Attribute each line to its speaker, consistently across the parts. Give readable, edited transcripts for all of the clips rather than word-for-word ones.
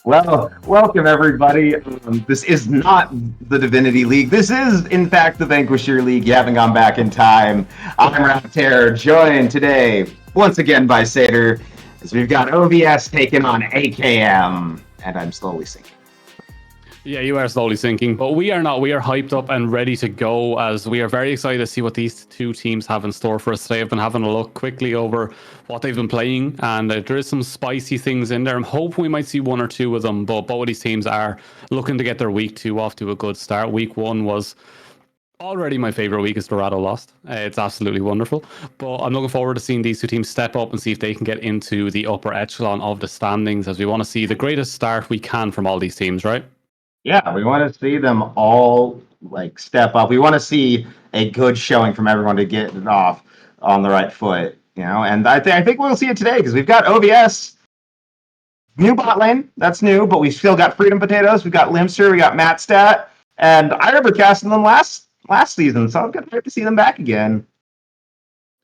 Speaker 1: Well, welcome everybody. This is not the Divinity League. This is, in fact, the Vanquisher League. You haven't gone back in time. I'm Raptor, joined today once again by Satyr, as we've got OVS taking on AKM, and I'm slowly sinking.
Speaker 2: Yeah, you are slowly sinking, but we are not. We are hyped up and ready to go, as we are very excited to see what these two teams have in store for us today. I've been having a look quickly over what they've been playing, and there is some spicy things in there. I'm hoping we might see one or two of them, but both of these teams are looking to get their week 2 off to a good start. Week 1 was already my favorite week as Dorado lost. It's absolutely wonderful. But I'm looking forward to seeing these two teams step up and see if they can get into the upper echelon of the standings, as we want to see the greatest start we can from all these teams, right?
Speaker 1: Yeah, we want to see them all step up. We want to see a good showing from everyone to get it off on the right foot, And I think we'll see it today because we've got OVS new bot lane. That's new, but we still got Freedom Potatoes. We got Limster. We got Matstat, and I remember casting them last season, so I'm gonna to see them back again.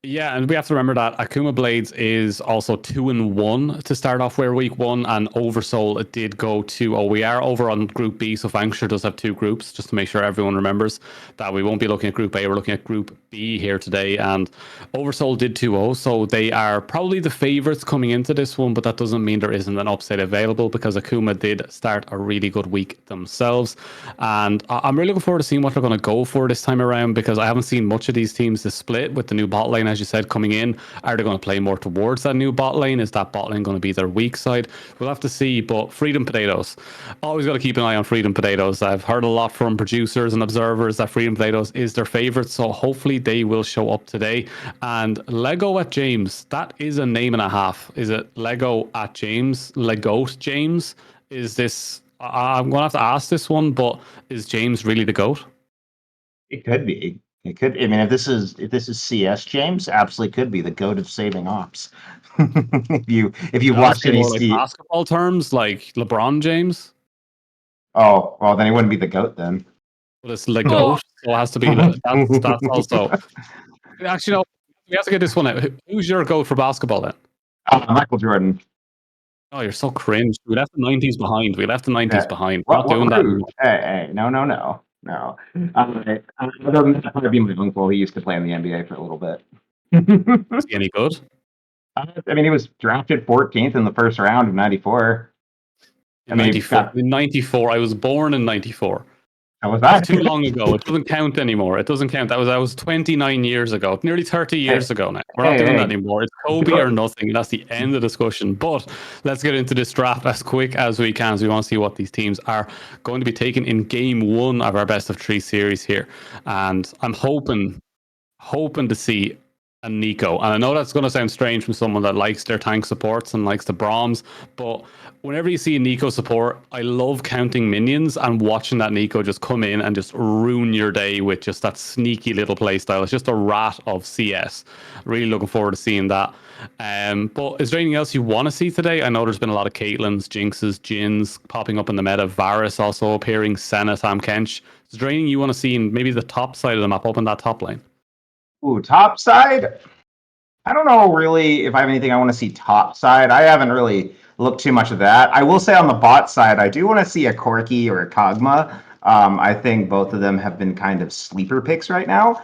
Speaker 2: Yeah, and we have to remember that Akuma Blades is also 2-1 to start off where week 1, and Oversoul did go 2-0. We are over on Group B, so Vanquisher does have 2 groups, just to make sure everyone remembers that we won't be looking at Group A, we're looking at Group B here today, and Oversoul did 2-0, so they are probably the favourites coming into this one, but that doesn't mean there isn't an upset available, because Akuma did start a really good week themselves, and I'm really looking forward to seeing what they're going to go for this time around, because I haven't seen much of these teams to split with the new bot lane, as you said, coming in. Are they going to play more towards that new bot lane? Is that bot lane going to be their weak side? We'll have to see, but Freedom Potatoes, always got to keep an eye on Freedom Potatoes. I've heard a lot from producers and observers that Freedom Potatoes is their favorite, so hopefully they will show up today. And Lego at James, that is a name and a half. Is it Lego at James? Legoat James? Is this, I'm going to have to ask this one, but is James really the GOAT?
Speaker 1: It could be. It could. I mean, if this is CS, James absolutely could be the GOAT of saving ops. if you watched any
Speaker 2: like basketball terms, like LeBron James.
Speaker 1: Oh well, then he wouldn't be the GOAT then.
Speaker 2: But it's the GOAT, so it has to be. That's also. Actually, no. We have to get this one out. Who's your GOAT for basketball then?
Speaker 1: Michael Jordan.
Speaker 2: Oh, you're so cringe. We left the 90s behind. We're not doing that anymore.
Speaker 1: Hey, no. Other than that, probably be my uncle. He used to play in the NBA for a little bit.
Speaker 2: Is he any good?
Speaker 1: I mean, he was drafted 14th in the first round of '94.
Speaker 2: In 94. I was born in 94.
Speaker 1: How was that?
Speaker 2: Too long ago. It doesn't count anymore. It doesn't count. That was 29 years ago. Nearly 30 years ago now. We're not doing that anymore. It's Kobe or nothing. That's the end of the discussion. But let's get into this draft as quick as we can, so we want to see what these teams are going to be taking in game 1 of our best of 3 series here. And I'm hoping to see a Nico. And I know that's going to sound strange from someone that likes their tank supports and likes the Broms, but whenever you see a Nico support, I love counting minions and watching that Nico just come in and just ruin your day with just that sneaky little playstyle. It's just a rat of CS. Really looking forward to seeing that. But is there anything else you want to see today? I know there's been a lot of Caitlyn's, Jinx's, Jins popping up in the meta, Varus also appearing, Senna, Tam Kench. Is there anything you want to see in maybe the top side of the map, up in that top lane?
Speaker 1: Ooh, top side? I don't know really if I have anything I want to see top side. I haven't really looked too much of that. I will say on the bot side, I do want to see a Corki or a Kog'Maw. I think both of them have been kind of sleeper picks right now.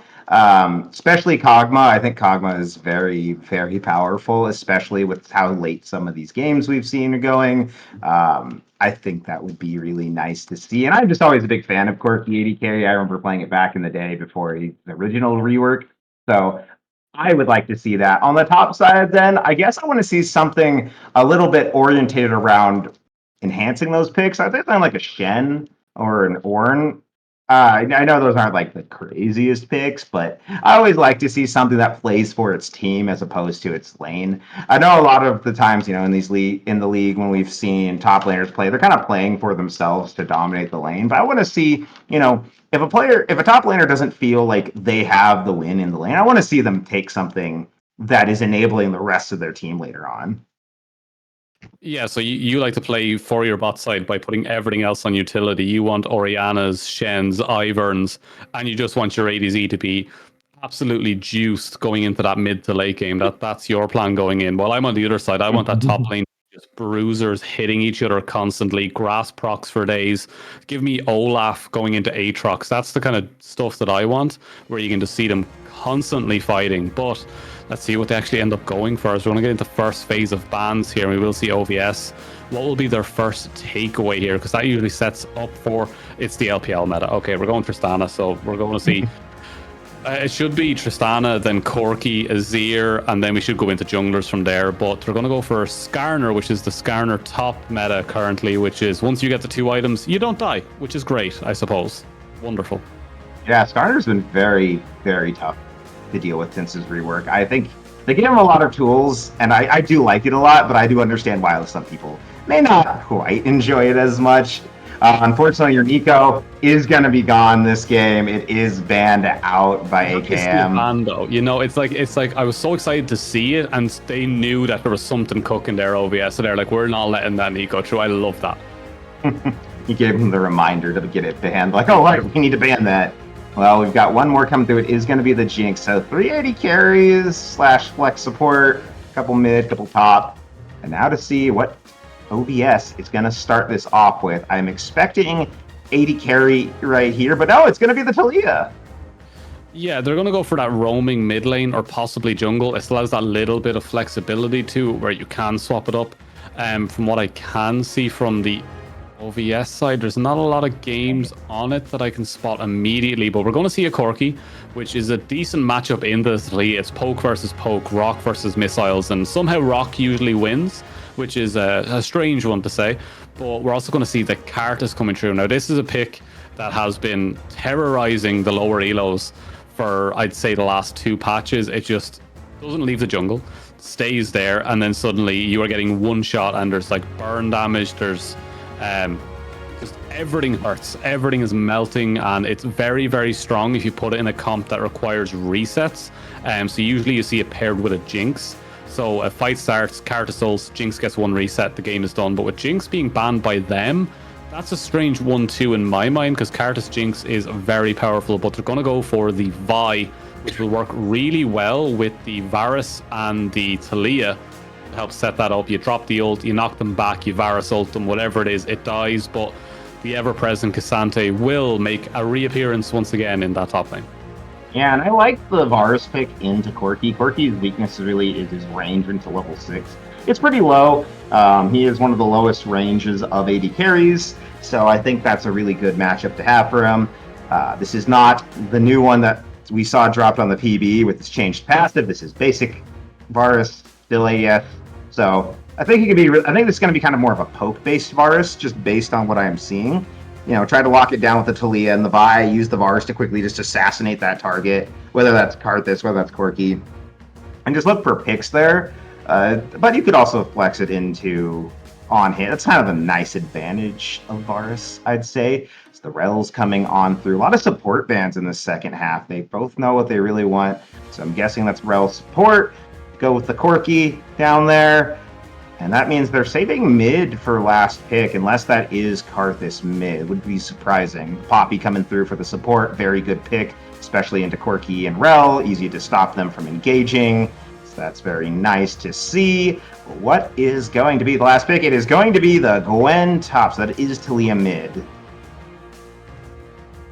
Speaker 1: Especially Kog'Maw. I think Kog'Maw is very, very powerful, especially with how late some of these games we've seen are going. I think that would be really nice to see. And I'm just always a big fan of Corki AD carry. I remember playing it back in the day before the original rework. So I would like to see that. On the top side, then, I guess I want to see something a little bit orientated around enhancing those picks. I think like a Shen or an Ornn. I know those aren't like the craziest picks, but I always like to see something that plays for its team as opposed to its lane. I know a lot of the times, in the league when we've seen top laners play, they're kind of playing for themselves to dominate the lane. But I want to see, if a top laner doesn't feel like they have the win in the lane, I want to see them take something that is enabling the rest of their team later on.
Speaker 2: Yeah, so you like to play for your bot side by putting everything else on utility. You want Oriana's, Shen's, Iverns, and you just want your ADZ to be absolutely juiced going into that mid to late game. That's your plan going in. While I'm on the other side, I want that top lane just bruisers hitting each other constantly, grass procs for days. Give me Olaf going into Aatrox. That's the kind of stuff that I want, where you can just see them constantly fighting. But let's see what they actually end up going for. So we're going to get into first phase of bans here, and we will see OVS. What will be their first takeaway here? Because that usually sets up for, it's the LPL meta. Okay, we're going Tristana, so we're going to see it should be Tristana, then Corki, Azir, and then we should go into junglers from there. But they're going to go for Skarner, which is the Skarner top meta currently, which is once you get the 2 items, you don't die, which is great, I suppose. Wonderful.
Speaker 1: Yeah, Skarner's been very, very tough to deal with since his rework. I think they gave him a lot of tools, and I do like it a lot, but I do understand why some people may not quite enjoy it as much. Unfortunately, your Nico is going to be gone this game. It is banned out by AKM.
Speaker 2: Ban, though. You know, it's like I was so excited to see it, and they knew that there was something cooking there, OVS. So they're like, we're not letting that Nico through. I love that.
Speaker 1: You gave him the reminder to get it banned. Like, oh, right, we need to ban that. Well, we've got one more coming through. It is going to be the Jinx. So 380 carries / flex support, couple mid, couple top. And now to see what OVS is going to start this off with. I'm expecting 80 carry right here, but no, it's going to be the Taliyah.
Speaker 2: Yeah, they're going to go for that roaming mid lane or possibly jungle. It still has that little bit of flexibility too, where you can swap it up. From what I can see from the OVS side, there's not a lot of games on it that I can spot immediately, but we're going to see a Corki, which is a decent matchup in the 3. It's poke versus poke, rock versus missiles, and somehow rock usually wins, which is a strange one to say. But we're also going to see the Karthus coming through. Now, this is a pick that has been terrorizing the lower elos for, I'd say, the last 2 patches. It just doesn't leave the jungle, stays there, and then suddenly you are getting one shot, and there's like burn damage, there's just everything hurts, everything is melting, and it's very, very strong if you put it in a comp that requires resets. So usually you see it paired with a Jinx. So a fight starts, Karthus ults, Jinx gets 1 reset, the game is done. But with Jinx being banned by them, that's a strange 1-2 in my mind, because Karthus Jinx is very powerful, but they're going to go for the Vi, which will work really well with the Varus and the Taliyah. Help set that up. You drop the ult, you knock them back, you Varus ult them, whatever it is, it dies, but the ever-present Cassante will make a reappearance once again in that top lane.
Speaker 1: Yeah, and I like the Varus pick into Corki. Corki's weakness really is his range into level 6. It's pretty low. He is one of the lowest ranges of 80 carries, so I think that's a really good matchup to have for him. This is not the new one that we saw dropped on the PB with this changed passive. This is basic Varus, still AF. So I think I think this is going to be kind of more of a poke-based Varus, just based on what I am seeing. You know, try to lock it down with the Taliyah and the Vi, use the Varus to quickly just assassinate that target, whether that's Karthus, whether that's Corki, and just look for picks there. But you could also flex it into on-hit. That's kind of a nice advantage of Varus, I'd say. It's the Rel's coming on through. A lot of support bans in the second half. They both know what they really want, so I'm guessing that's Rel support. Go with the Corki down there, and that means they're saving mid for last pick, unless that is Karthus mid. Would be surprising. Poppy coming through for the support, very good pick, especially into Corki and Rel, easy to stop them from engaging, so that's very nice to see. What is going to be the last pick? It is going to be the Gwen top, so that is Taliyah mid.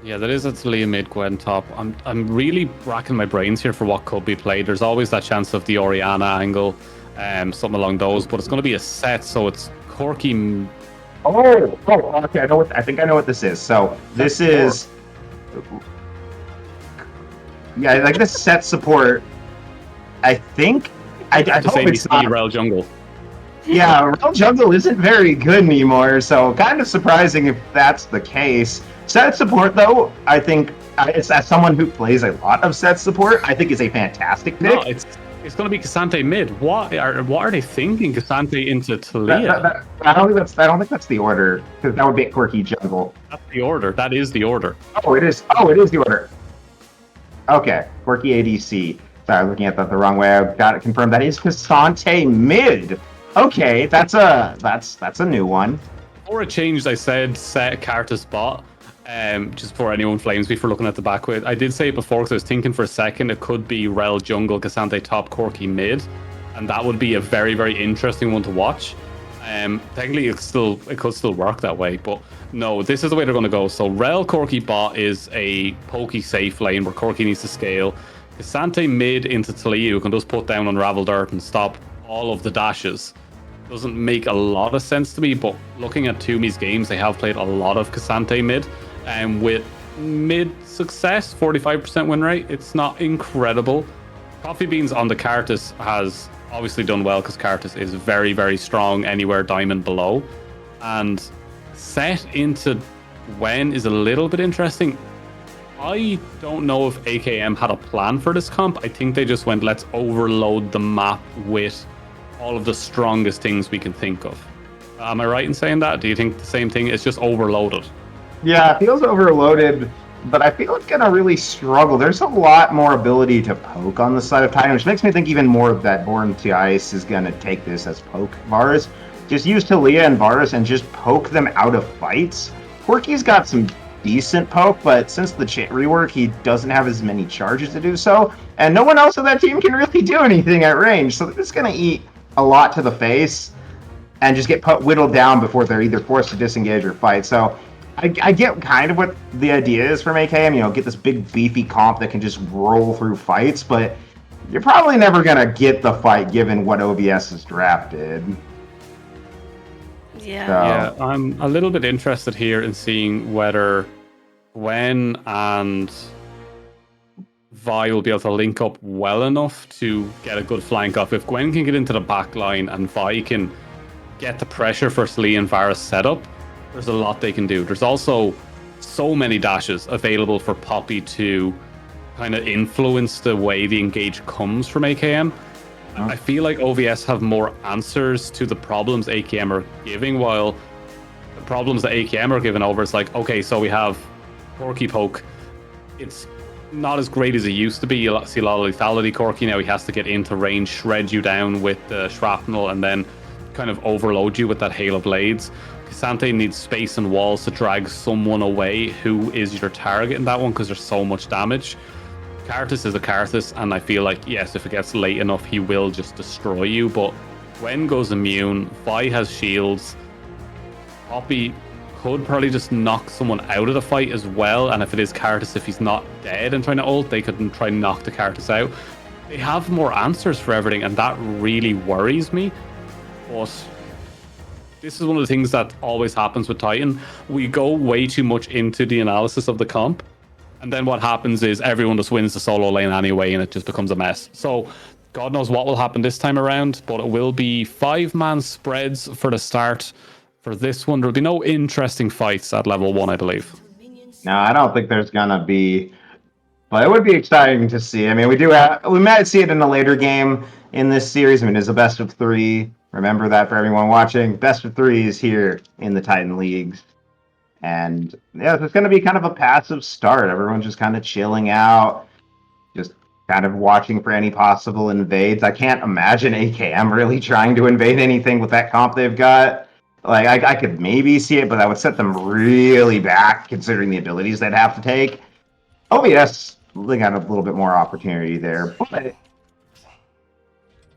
Speaker 2: Yeah, that is a Taliyah mid, Gwen top. I'm really racking my brains here for what could be played. There's always that chance of the Orianna angle, something along those, but it's going to be a set, so it's Corki.
Speaker 1: Oh, okay. I think I know what this is. So this is, yeah, like this set support. I think I hope it's not
Speaker 2: Rel jungle.
Speaker 1: Yeah, Rel jungle isn't very good anymore, so kind of surprising if that's the case. Set support, though, I think, it's as someone who plays a lot of set support, I think is a fantastic pick.
Speaker 2: No, it's going to be Cassante mid. What are they thinking? Cassante into Taliyah?
Speaker 1: I don't think that's the order, because that would be a Corki jungle.
Speaker 2: That's the order. That is the order.
Speaker 1: Oh, it is. Oh, it is the order. Okay, Corki ADC. Sorry, I was looking at that the wrong way. I've got it confirmed. That is Cassante mid. Okay, that's a new one.
Speaker 2: Before it changed, I said set Karthus bot. Just before anyone flames me for looking at the back with, I did say it before because I was thinking for a second it could be Rel jungle, Cassante top, Corki mid, and that would be a very, very interesting one to watch. Technically, it could still work that way, but no, this is the way they're going to go. So Rel Corki bot is a pokey safe lane where Corki needs to scale. Cassante mid into Talia, who can just put down Unravel Dirt and stop all of the dashes. Doesn't make a lot of sense to me, but looking at Toomey's games, they have played a lot of Cassante mid, and with mid success, 45% win rate. It's not incredible. Coffee Beans on the Cartus has obviously done well because Cartus is very, very strong anywhere diamond below. And set into Gwen is a little bit interesting. I don't know if AKM had a plan for this comp. I think they just went, let's overload the map with all of the strongest things we can think of. Am I right in saying that? Do you think the same thing? It's just overloaded.
Speaker 1: Yeah, it feels overloaded, but I feel it's gonna really struggle. There's a lot more ability to poke on the side of Titan, which makes me think even more that Born to Ice is gonna take this as poke Varus. Just use Talia and Varus and just poke them out of fights. Corki's got some decent poke, but since the rework, he doesn't have as many charges to do so, and no one else on that team can really do anything at range, so they're just gonna eat a lot to the face and just get whittled down before they're either forced to disengage or fight. So I get kind of what the idea is from AKM, you know, get this big beefy comp that can just roll through fights, but you're probably never gonna get the fight given what OVS has drafted.
Speaker 3: Yeah.
Speaker 1: So,
Speaker 2: Yeah, I'm a little bit interested here in seeing whether Gwen and Vi will be able to link up well enough to get a good flank off. If Gwen can get into the back line and Vi can get the pressure for Slee and Varus set up, there's a lot they can do. There's also so many dashes available for Poppy to kind of influence the way the engage comes from AKM. I feel like OVS have more answers to the problems AKM are giving, while the problems that AKM are giving over, it's like, okay, so we have Corki poke. It's not as great as it used to be. You see a lot of lethality. Corki now, he has to get into range, shred you down with the shrapnel, and then kind of overload you with that hail of blades. Cassante needs space and walls to drag someone away who is your target in that one because there's so much damage. Cartus is a Cartus, and I feel like, yes, if it gets late enough, he will just destroy you, but Gwen goes immune, Vi has shields, Poppy could probably just knock someone out of the fight as well, and if it is Cartus, if he's not dead and trying to ult, they could try and knock the Cartus out. They have more answers for everything, and that really worries me, but this is one of the things that always happens with Titan. We go way too much into the analysis of the comp, and then what happens is everyone just wins the solo lane anyway, and it just becomes a mess. So God knows what will happen this time around, but it will be 5-man spreads for the start. For this one, there'll be no interesting fights at level 1, I believe.
Speaker 1: no, I don't think there's gonna be, but it would be exciting to see. I mean, we might see it in a later game in this series. I mean, it's a best of 3. Remember that for everyone watching. Best of 3 is here in the Titan Leagues. And yeah, it's going to be kind of a passive start. Everyone's just kind of chilling out, just kind of watching for any possible invades. I can't imagine AKM really trying to invade anything with that comp they've got. Like, I could maybe see it, but that would set them really back considering the abilities they'd have to take. OVS, they got a little bit more opportunity there. But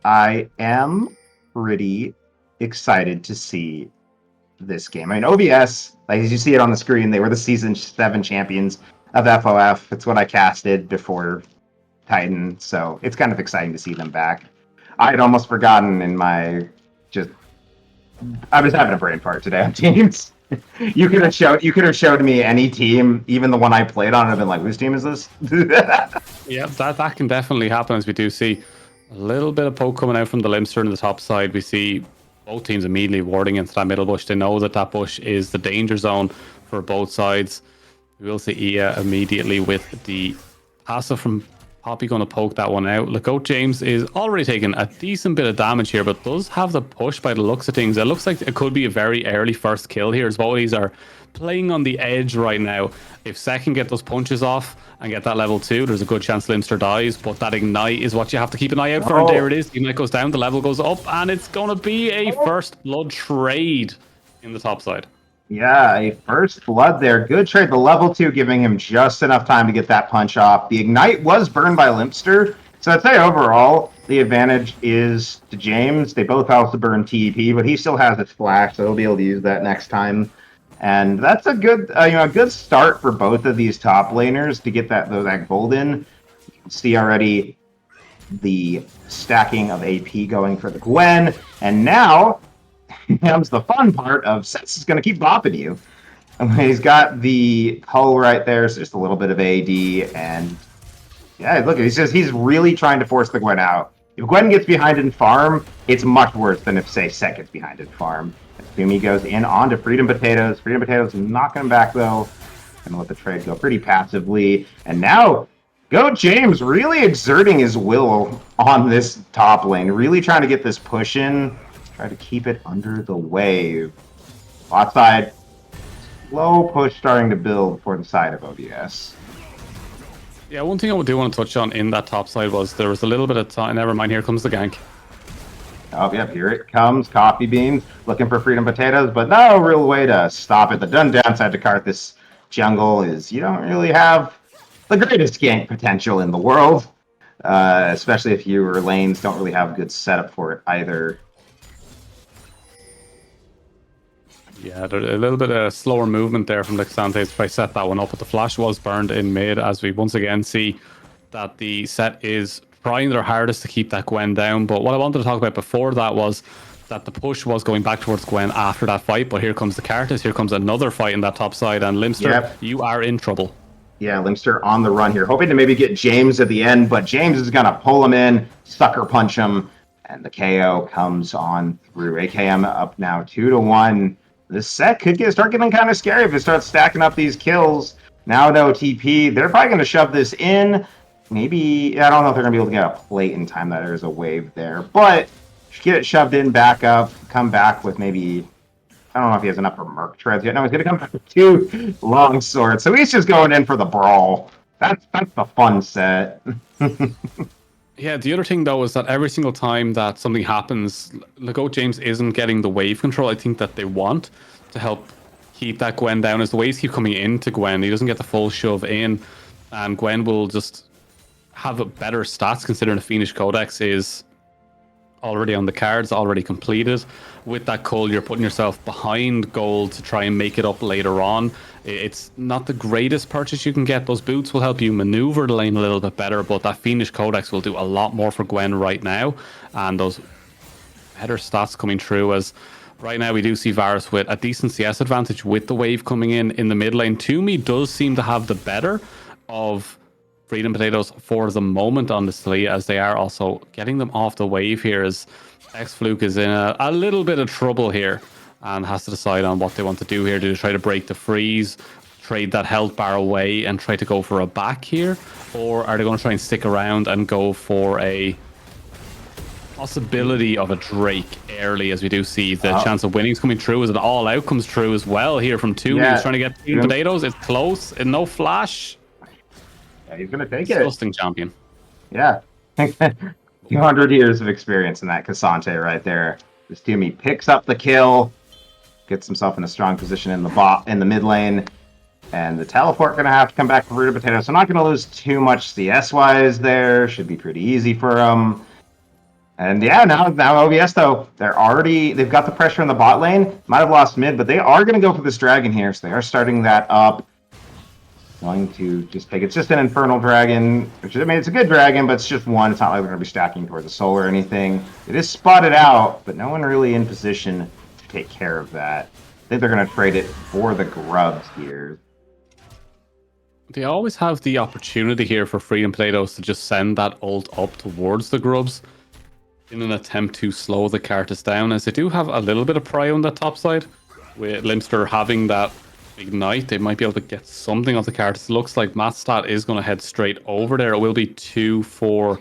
Speaker 1: I am pretty excited to see this game. I mean, OVS, like as you see it on the screen, they were the season 7 champions of FOF. It's what I casted before Titan, so it's kind of exciting to see them back. I had almost forgotten in my I was having a brain fart today on teams. You could have showed me any team, even the one I played on, and I've been like, whose team is this?
Speaker 2: Yeah, that can definitely happen, as we do see a little bit of poke coming out from the Limster on the top side. We see both teams immediately warding into that middle bush. They know that that bush is the danger zone for both sides. We will see Ia immediately with the passive from Poppy going to poke that one out. Goat James is already taking a decent bit of damage here, but does have the push by the looks of things. It looks like it could be a very early first kill here, as both of these are playing on the edge right now. If Sek can get those punches off and get that level 2, there's a good chance Limster dies, but that ignite is what you have to keep an eye out for. And there it is. The ignite goes down, the level goes up, and it's going to be a first blood trade in the top side.
Speaker 1: Yeah, a first blood there. Good trade. The level 2 giving him just enough time to get that punch off. The ignite was burned by Limpster. So I'd say overall, the advantage is to James. They both also burn TEP, but he still has his flash, so he'll be able to use that next time. And that's a good, a good start for both of these top laners to get that gold in. You can see already the stacking of AP going for the Gwen, and now comes the fun part of Sets is going to keep bopping you. He's got the hull right there, so just a little bit of AD, and yeah, look, he's really trying to force the Gwen out. If Gwen gets behind in farm, it's much worse than if, say, Set gets behind in farm. Fumi goes in onto Freedom Potatoes. Freedom Potatoes knocking him back, though. Gonna let the trade go pretty passively. And now, Go James really exerting his will on this top lane. Really trying to get this push in. Try to keep it under the wave. Bot side, slow push starting to build for the side of OVS.
Speaker 2: Yeah, one thing I do want to touch on in that top side was there was a little bit of time. Never mind, here comes the gank.
Speaker 1: Oh, yep, here it comes. Coffee Beans looking for Freedom Potatoes, but no real way to stop it. The downside to cart this jungle is you don't really have the greatest gank potential in the world, especially if your lanes don't really have a good setup for it either.
Speaker 2: Yeah, there's a little bit of slower movement there from Lexantes if I set that one up, but the flash was burned in mid as we once again see that the set is trying their hardest to keep that Gwen down. But what I wanted to talk about before that was that the push was going back towards Gwen after that fight, but here comes the Cartus, here comes another fight in that top side, and Limster, you are in trouble.
Speaker 1: Yeah, Limster on the run here, hoping to maybe get James at the end, but James is going to pull him in, sucker punch him, and the KO comes on through. AKM up now 2-1. This set could start getting kind of scary if it starts stacking up these kills. Now, though, TP, they're probably going to shove this in. Maybe, I don't know if they're going to be able to get a plate in time that there's a wave there, but get it shoved in, back up, come back with maybe, I don't know if he has enough for Merc Treads yet. No, he's going to come back with 2 long swords. So he's just going in for the brawl. That's the fun set.
Speaker 2: Yeah, the other thing though is that every single time that something happens, Lego James isn't getting the wave control I think that they want to help keep that Gwen down. As the waves keep coming into Gwen, he doesn't get the full shove in, and Gwen will just have a better stats considering the Fiendish Codex is already on the cards, already completed. With that cull, you're putting yourself behind gold to try and make it up later on. It's not the greatest purchase you can get. Those boots will help you maneuver the lane a little bit better, but that Fiendish Codex will do a lot more for Gwen right now, and those better stats coming through. As right now we do see Varus with a decent CS advantage with the wave coming in the mid lane. Toomey does seem to have the better of Freedom Potatoes for the moment, honestly, as they are also getting them off the wave here, as X-Fluke is in a little bit of trouble here and has to decide on what they want to do here. Do they try to break the freeze, trade that health bar away and try to go for a back here? Or are they going to try and stick around and go for a possibility of a Drake early, as we do see the chance of winnings coming through as an all-out comes through as well here from Toomey. He's trying to get Potatoes. It's close and no flash.
Speaker 1: Yeah, he's going to take
Speaker 2: Disgusting champion.
Speaker 1: Yeah. 200 years of experience in that Cassante right there. This Toomey picks up the kill, gets himself in a strong position in the mid lane, and the teleport going to have to come back for Freedom Potatoes. So not going to lose too much CS-wise there. Should be pretty easy for him. And yeah, now OVS though, they've got the pressure in the bot lane. Might have lost mid, but they are going to go for this dragon here, so they are starting that up. Going to just take it's just an infernal dragon, which I mean it's a good dragon, but it's just one. It's not like we're going to be stacking towards the soul or anything. It is spotted out, but no one really in position to take care of that. I think they're going to trade it for the grubs here.
Speaker 2: They always have the opportunity here for Freedom Potatoes to just send that ult up towards the grubs in an attempt to slow the Cartus down, as they do have a little bit of prio on that top side. With Limster having that ignite, they might be able to get something off the Cartus. Looks like Matstat is going to head straight over there. It will be 2 for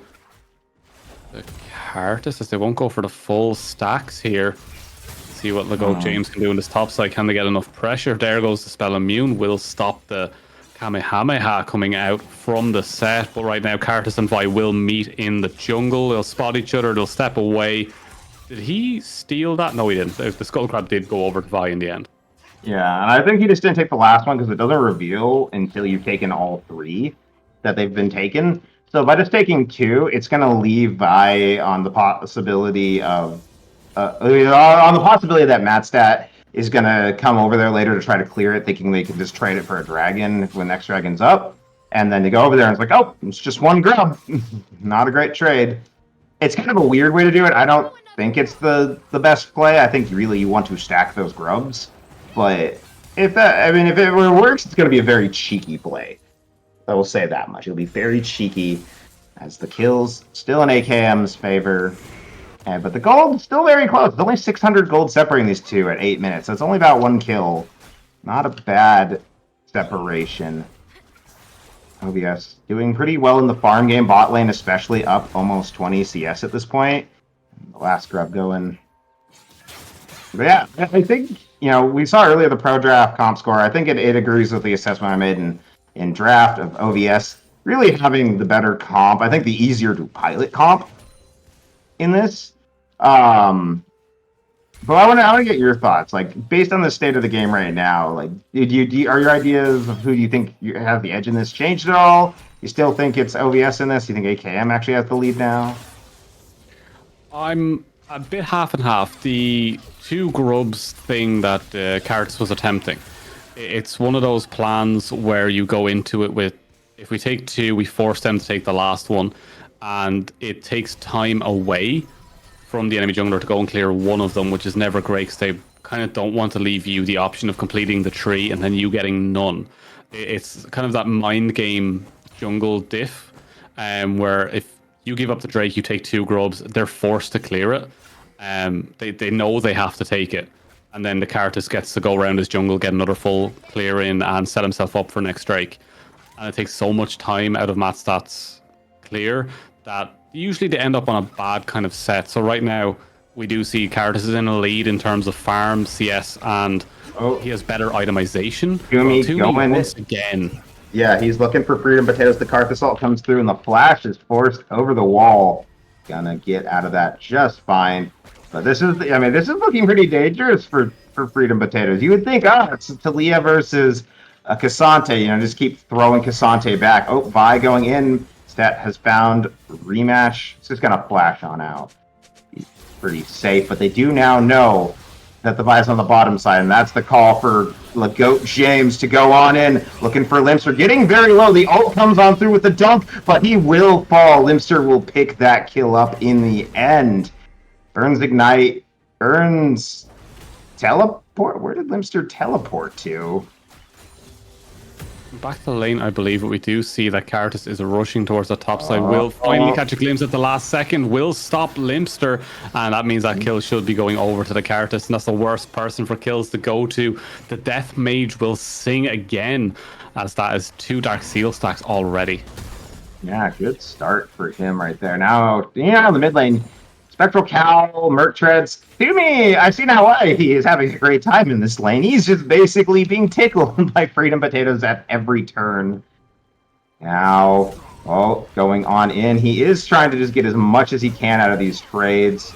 Speaker 2: the Cartus, as they won't go for the full stacks here. See what Lego James can do in this top side. Can they get enough pressure? There goes the spell immune. Will stop the Kamehameha coming out from the set. But right now, Cartus and Vi will meet in the jungle. They'll spot each other. They'll step away. Did he steal that? No, he didn't. The Skull Crab did go over to Vi in the end.
Speaker 1: Yeah, and I think he just didn't take the last one because it doesn't reveal until you've taken all 3 that they've been taken. So by just taking 2, it's going to leave Vi on the possibility of on the possibility that Matstat is going to come over there later to try to clear it, thinking they can just trade it for a dragon when next dragon's up. And then they go over there and it's like, oh, it's just 1 grub. Not a great trade. It's kind of a weird way to do it. I don't think it's the best play. I think really you want to stack those grubs. But if it works, it's going to be a very cheeky play. I will say that much. It'll be very cheeky, as the kills still in AKM's favor. But the gold still very close. It's only 600 gold separating these two at 8 minutes, so it's only about 1 kill. Not a bad separation. OVS doing pretty well in the farm game. Bot lane especially up almost 20 CS at this point. The last grub going. But yeah, I think, we saw earlier the pro draft comp score. I think it agrees with the assessment I made in draft of OVS. Really having the better comp. I think the easier to pilot comp in this. But I want to get your thoughts, like based on the state of the game right now. Like, are your ideas of who do you think you have the edge in this changed at all? You still think it's OVS in this? You think AKM actually has the lead now?
Speaker 2: I'm a bit half and half. The 2 grubs thing that Cartus was attempting, it's one of those plans where you go into it with, if we take 2, we force them to take the last one, and it takes time away from the enemy jungler to go and clear one of them, which is never great because they kind of don't want to leave you the option of completing the tree and then you getting none. It's kind of that mind game jungle diff, where if you give up the Drake, you take 2 grubs, they're forced to clear it. They know they have to take it. And then the Cartus gets to go around his jungle, get another full clear in, and set himself up for next Drake. And it takes so much time out of Matstat's clear that usually they end up on a bad kind of set. So right now, we do see Cartus is in a lead in terms of farm, CS, and he has better itemization.
Speaker 1: Going
Speaker 2: once again.
Speaker 1: Yeah, he's looking for Freedom Potatoes. The Karth Assault comes through, and the Flash is forced over the wall. Gonna get out of that just fine. But this is looking pretty dangerous for Freedom Potatoes. You would think, it's Talia versus Cassante. Just keep throwing Cassante back. Oh, Vi going in. Stat has found rematch. It's just gonna flash on out. He's pretty safe, but they do now know that the Vi's on the bottom side, and that's the call for Goat James to go on in, looking for Limster. Getting very low. The ult comes on through with the dunk, but he will fall. Limster will pick that kill up in the end. Burns Ignite. Burns teleport. Where did Limster teleport to?
Speaker 2: Back to the lane, I believe, but we do see that Cartus is rushing towards the top side. Will finally catch a glimpse at the last second. Will stop Limster, and that means that kill should be going over to the Cartus, and that's the worst person for kills to go to. The Death Mage will sing again, as that is 2 Dark Seal stacks already.
Speaker 1: Yeah, good start for him right there. Now, the mid lane, Spectral Cowl, Merc Treads. Thumi, I see now why he is having a great time in this lane. He's just basically being tickled by Freedom Potatoes at every turn. Now, going on in. He is trying to just get as much as he can out of these trades.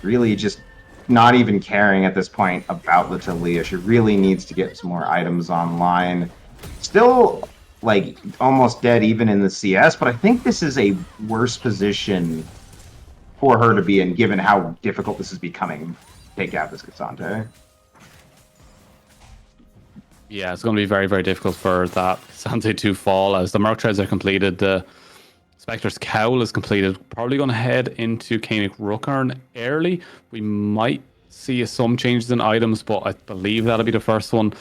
Speaker 1: Really just not even caring at this point about the Talia. She really needs to get some more items online. Still, almost dead even in the CS, but I think this is a worse position for her to be in, given how difficult this is becoming. Take out this Cassante.
Speaker 2: Yeah, it's going to be very, very difficult for that Cassante to fall as the Merc Treads are completed. The Spectre's Cowl is completed. Probably going to head into Koenig Rookarn early. We might see some changes in items, but I believe that'll be the first one.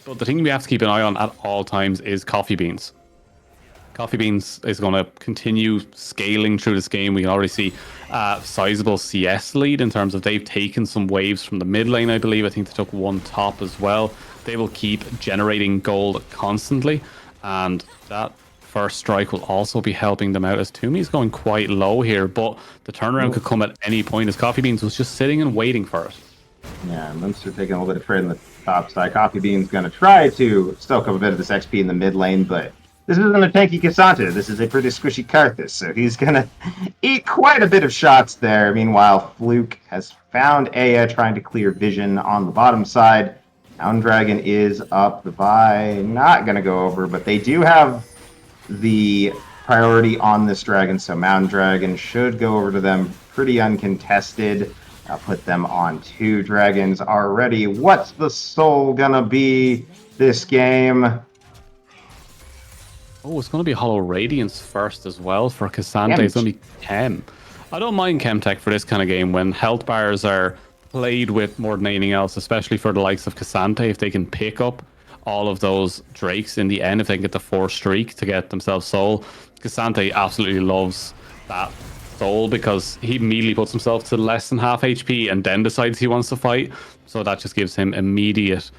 Speaker 2: But the thing we have to keep an eye on at all times is Coffee Beans. Coffee Beans is going to continue scaling through this game. We can already see a sizable CS lead in terms of they've taken some waves from the mid lane, I believe. I think they took 1 top as well. They will keep generating gold constantly, and that first strike will also be helping them out as Toomey is going quite low here, but the turnaround could come at any point as Coffee Beans was just sitting and waiting for it.
Speaker 1: Yeah, Munster taking a little bit of trade on the top side. Coffee Bean's going to try to stoke up a bit of this XP in the mid lane, but this isn't a tanky Cassante. This is a pretty squishy Karthus, so he's going to eat quite a bit of shots there. Meanwhile, Fluke has found Aya trying to clear vision on the bottom side. Mountain Dragon is up by not going to go over, but they do have the priority on this dragon, so Mountain Dragon should go over to them pretty uncontested. I'll put them on 2 dragons already. What's the soul gonna be this game?
Speaker 2: Oh, it's going to be Hollow Radiance first as well for Cassandra.
Speaker 1: Damn.
Speaker 2: It's going to be Chem. I don't mind Chemtech for this kind of game when health bars are played with more than anything else, especially for the likes of Cassandra. If they can pick up all of those Drakes in the end, if they can get the 4 streak to get themselves soul, Cassandra absolutely loves that soul because he immediately puts himself to less than half HP and then decides he wants to fight. So that just gives him immediate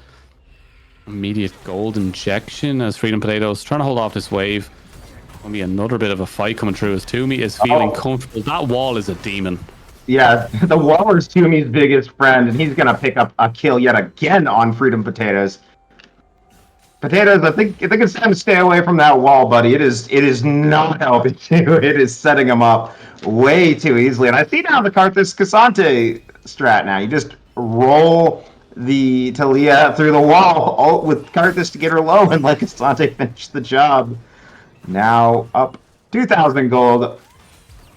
Speaker 2: gold injection as Freedom Potatoes trying to hold off this wave. Gonna be another bit of a fight coming through as Toomey is feeling comfortable. That wall is a demon.
Speaker 1: Yeah, the wall is Toomey's biggest friend, and he's gonna pick up a kill yet again on Freedom Potatoes. Potatoes, I think it's time to stay away from that wall, buddy. It is not helping you. It is setting him up way too easily. And I see now the Karthus Cassante strat now. You just roll the Talia through the wall with Karthus to get her low and let Cassante finish the job. Now up 2,000 gold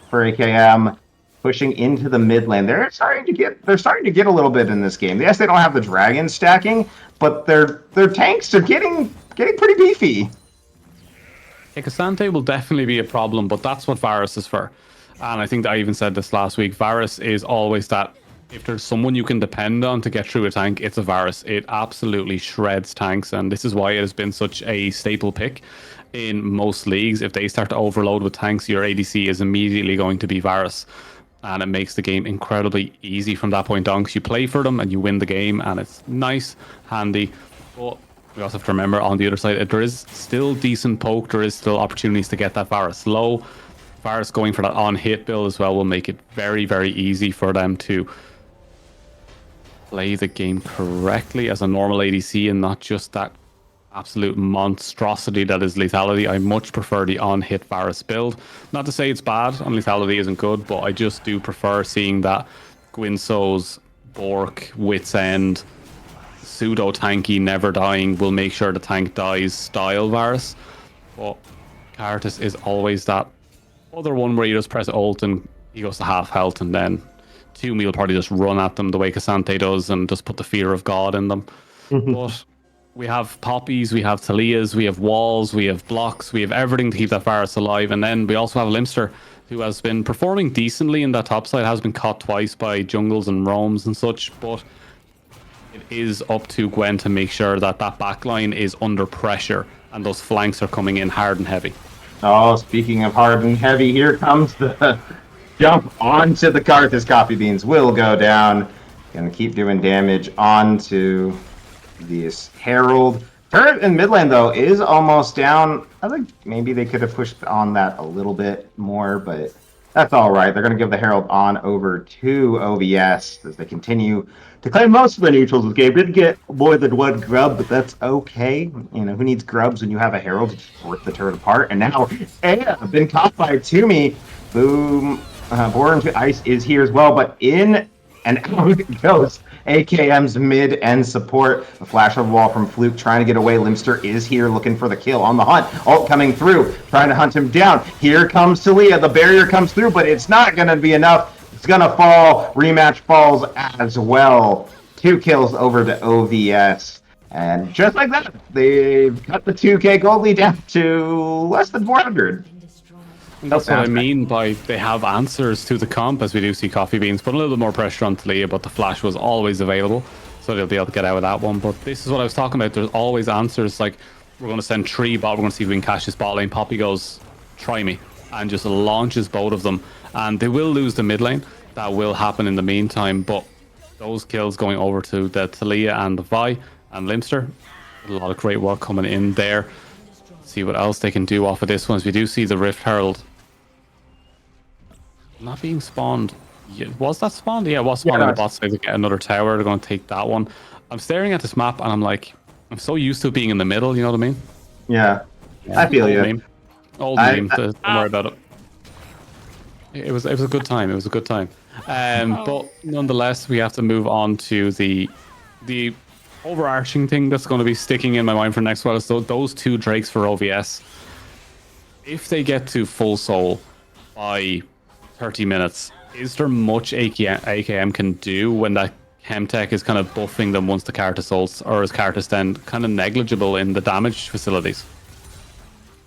Speaker 1: for AKM, pushing into the mid lane. They're starting to get a little bit in this game. Yes, they don't have the dragon stacking, but their tanks are getting pretty beefy.
Speaker 2: Yeah, Cassante will definitely be a problem, but that's what Varus is for. And I think I even said this last week. Varus is always that. If there's someone you can depend on to get through a tank, it's a Varus. It absolutely shreds tanks, and this is why it has been such a staple pick in most leagues. If they start to overload with tanks, your ADC is immediately going to be Varus, and it makes the game incredibly easy from that point on because you play for them and you win the game, and it's nice, handy. But we also have to remember on the other side, there is still decent poke. There is still opportunities to get that Varus low. Varus going for that on-hit build as well will make it very, very easy for them to play the game correctly as a normal ADC and not just that absolute monstrosity that is lethality. I much prefer the on-hit Varus build. Not to say it's bad, and lethality isn't good, but I just do prefer seeing that Gwynso's Bork, Wit's End, pseudo tanky, never dying, will make sure the tank dies style Varus. But Karthus is always that other one where you just press ult and he goes to half health, and then Toomey will probably just run at them the way Cassante does and just put the fear of God in them. But we have poppies, we have Talias, we have walls, we have blocks, we have everything to keep that Varus alive. And then we also have Limster, who has been performing decently in that top side, has been caught twice by jungles and roams and such, but it is up to Gwen to make sure that that backline is under pressure and those flanks are coming in hard and heavy.
Speaker 1: Oh, speaking of hard and heavy, here comes the jump onto the Karthus. Coffee Beans will go down. Gonna keep doing damage onto this Herald. Turret in mid lane, though, is almost down. I think maybe they could have pushed on that a little bit more, but that's all right. They're going to give the Herald on over to OVS as they continue to claim most of the neutrals this game. Didn't get more than one grub, but that's okay. You know, who needs grubs when you have a Herald to just rip the turret apart? And now, been caught by Toomey. Boom. Born to Ice is here as well, but in and out goes AKM's mid and support. A flash of the wall from Fluke trying to get away. Limster is here looking for the kill on the hunt. Ult coming through, trying to hunt him down. Here comes Talia. The barrier comes through, but it's not going to be enough. It's going to fall. Rematch falls as well. 2 kills over to OVS. And just like that, they've cut the 2K gold lead down to less than 400.
Speaker 2: And that's what I mean by they have answers to the comp, as we do see Coffee Beans put a little bit more pressure on Talia, but the flash was always available, so they'll be able to get out of that one. But this is what I was talking about. There's always answers. Like, we're going to send 3 bot, we're going to see if we can catch this bot lane. Poppy goes, try me, and just launches both of them. And they will lose the mid lane. That will happen in the meantime, but those kills going over to the Talia and the Vi and Limster. A lot of great work coming in there. See what else they can do off of this one, as we do see the Rift Herald not being spawned. Was that spawned? Yeah, it was spawned on the bot side to get another tower. They're going to take that one. I'm staring at this map and I'm like, I'm so used to being in the middle, you know what I mean?
Speaker 1: Yeah, I feel you.
Speaker 2: Old meme, don't worry about it. It was a good time. It was a good time. But nonetheless, we have to move on to the overarching thing that's going to be sticking in my mind for next while is those two Drakes for OVS. If they get to full soul by 30 minutes, is there much AKM can do when that Chemtech is kind of buffing them once the Cartus ults, or is Cartus then kind of negligible in the damage facilities?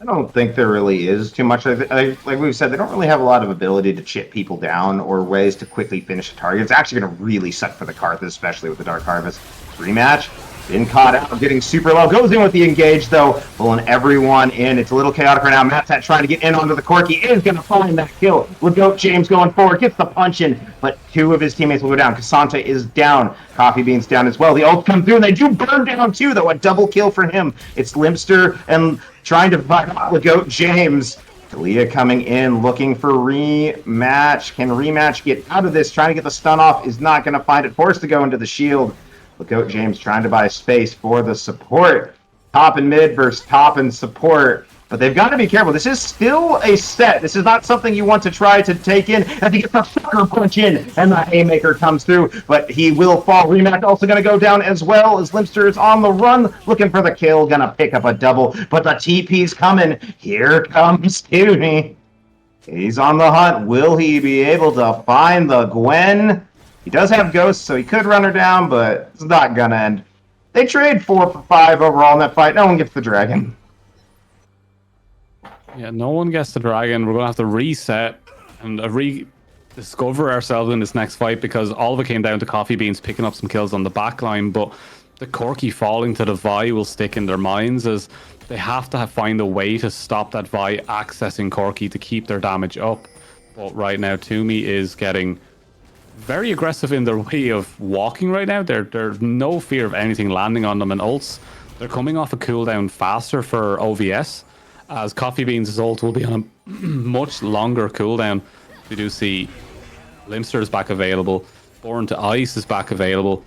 Speaker 1: I don't think there really is too much. Like we've said, they don't really have a lot of ability to chip people down or ways to quickly finish a target. It's actually going to really suck for the Karthus, especially with the Dark Harvest. Rematch. Been caught out, getting super low. Goes in with the engage, though, pulling everyone in. It's a little chaotic right now. Matsat trying to get in onto the Corki. Is going to find that kill. Legoat James going forward. Gets the punch in, but two of his teammates will go down. Cassante is down. Coffee Bean's down as well. The ults come through, and they do burn down, too, though. A double kill for him. It's Limpster and trying to fight Legoat James. Talia coming in, looking for rematch. Can rematch get out of this? Trying to get the stun off. Is not going to find it. Forced to go into the shield. Legoat James trying to buy space for the support. Top and mid versus top and support. But they've got to be careful. This is still a set. This is not something you want to try to take in. As he gets the sucker punch in, and the haymaker comes through, but he will fall. Rematch also going to go down as well as Limpster is on the run, looking for the kill. Going to pick up a double, but the TP's coming. Here comes Tooney. He's on the hunt. Will he be able to find the Gwen? He does have Ghosts, so he could run her down, but it's not gonna end. They trade 4 for 5 overall in that fight. No one gets the dragon.
Speaker 2: Yeah, no one gets the dragon. We're gonna have to reset and rediscover ourselves in this next fight, because all of it came down to Coffee Beans picking up some kills on the back line, but the Corki falling to the Vi will stick in their minds, as they have to find a way to stop that Vi accessing Corki to keep their damage up. But right now, Toomey is getting very aggressive in their way of walking right now. There's no fear of anything landing on them, and ults, they're coming off a cooldown faster for OVS, as Coffee Beans' ult will be on a much longer cooldown. We do see Limpster is back available, Born to Ice is back available.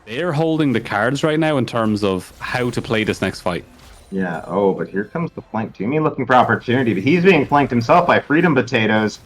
Speaker 2: They're holding the cards right now in terms of how to play this next fight.
Speaker 1: Yeah, oh, but here comes the flank. Toomey looking for opportunity, but he's being flanked himself by Freedom Potatoes.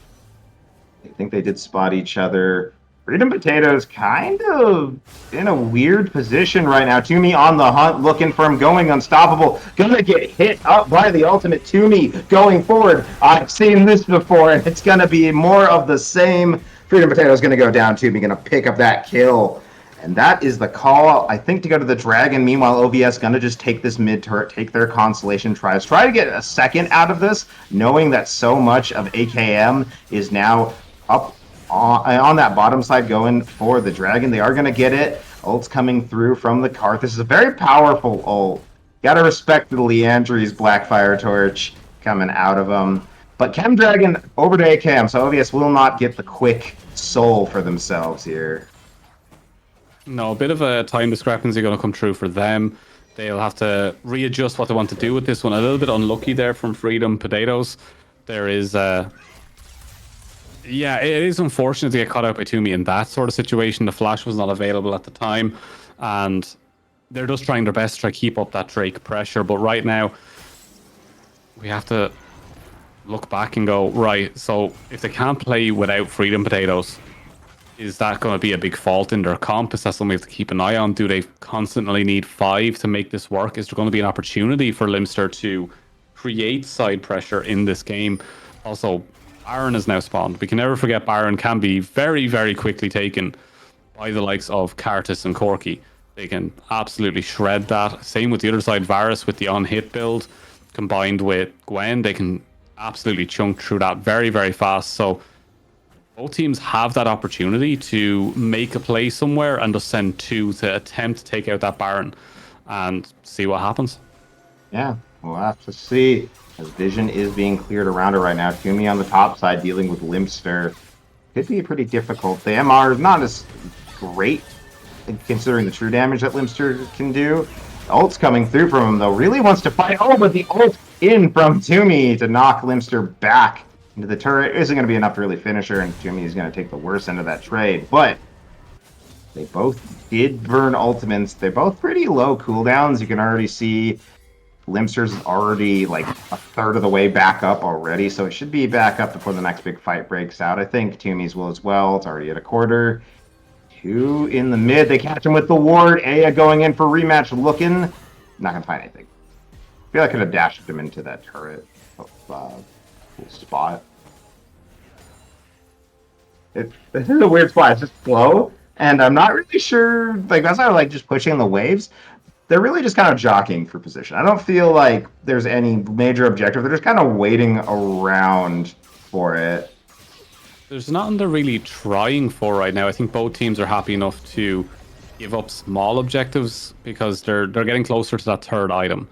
Speaker 1: I think they did spot each other. Freedom Potatoes kind of in a weird position right now. Toomey on the hunt, looking for him, going unstoppable. Gonna get hit up by the ultimate. Toomey going forward. I've seen this before, and it's gonna be more of the same. Freedom Potatoes gonna go down. Toomey gonna pick up that kill. And that is the call, I think, to go to the dragon. Meanwhile, OVS gonna just take this mid turret, take their constellation tries, try to get a second out of this, knowing that so much of AKM is now up on that bottom side going for the dragon. They are going to get it. Ult's coming through from the Karth. This is a very powerful ult. Gotta respect the Leandry's Blackfire Torch coming out of them. But Chem Dragon over to AKM, so OVS will not get the quick soul for themselves here.
Speaker 2: No, a bit of a time discrepancy going to come true for them. They'll have to readjust what they want to do with this one. A little bit unlucky there from Freedom Potatoes. There is yeah, it is unfortunate to get caught out by Toomey in that sort of situation. The flash was not available at the time, and they're just trying their best to try to keep up that Drake pressure. But right now, we have to look back and go, right, so if they can't play without Freedom Potatoes, is that going to be a big fault in their comp? Is that something we have to keep an eye on? Do they constantly need 5 to make this work? Is there going to be an opportunity for Limpster to create side pressure in this game? Also, Baron is now spawned. We can never forget Baron can be very, very quickly taken by the likes of Cartus and Corki. They can absolutely shred that. Same with the other side, Varus with the on-hit build combined with Gwen. They can absolutely chunk through that very, very fast. So both teams have that opportunity to make a play somewhere and just send 2 to attempt to take out that Baron and see what happens.
Speaker 1: Yeah, we'll have to see. As vision is being cleared around her right now. Toomey on the top side dealing with Limpster. Could be pretty difficult. The MR is not as great considering the true damage that Limpster can do. The ult's coming through from him though. Really wants to fight. Oh, but the ult in from Toomey to knock Limpster back into the turret isn't going to be enough to really finish her, and Toomey is going to take the worst end of that trade. But they both did burn ultimates. They're both pretty low cooldowns. You can already see Limpster's already like a third of the way back up already, so it should be back up before the next big fight breaks out. I think Toomey's will as well. It's already at a quarter. Two in the mid. They catch him with the ward. Aya going in for rematch, looking. Not gonna find anything. I feel like I could have dashed him into that turret. Cool spot. This is a weird spot. It's just slow, and I'm not really sure. Like that's not like just pushing the waves. They're really just kind of jockeying for position. I don't feel like there's any major objective. They're just kind of waiting around for it.
Speaker 2: There's nothing they're really trying for right now. I think both teams are happy enough to give up small objectives because they're getting closer to that third item.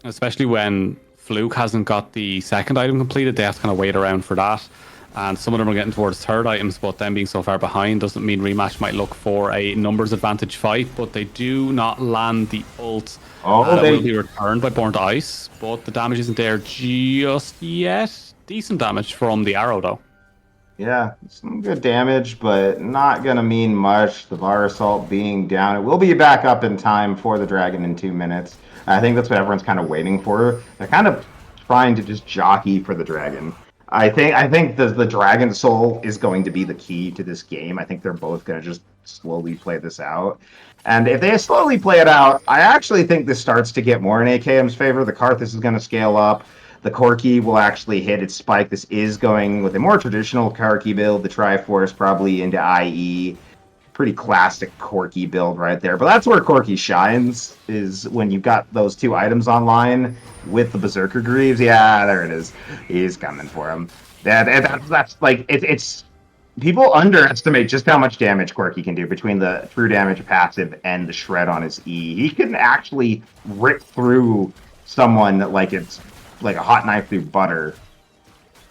Speaker 2: Especially when Fluke hasn't got the second item completed, they have to kind of wait around for that. And some of them are getting towards third items, but them being so far behind doesn't mean rematch might look for a numbers advantage fight. But they do not land the ult. That will be returned by Born to Ice, but the damage isn't there just yet. Decent damage from the arrow, though.
Speaker 1: Yeah, some good damage, but not going to mean much. The Bar Assault being down. It will be back up in time for the Dragon in 2 minutes. I think that's what everyone's kind of waiting for. They're kind of trying to just jockey for the Dragon. I think the Dragon Soul is going to be the key to this game. I think they're both going to just slowly play this out. And if they slowly play it out, I actually think this starts to get more in AKM's favor. The Karthus is going to scale up. The Corki will actually hit its spike. This is going with a more traditional Corki build. The Triforce probably into IE. Pretty classic Corki build right there. But that's where Corki shines, is when you've got those 2 items online with the Berserker Greaves. Yeah, there it is. He's coming for him. That's like, it's people underestimate just how much damage Corki can do between the true damage passive and the shred on his E. He can actually rip through someone like it's like a hot knife through butter.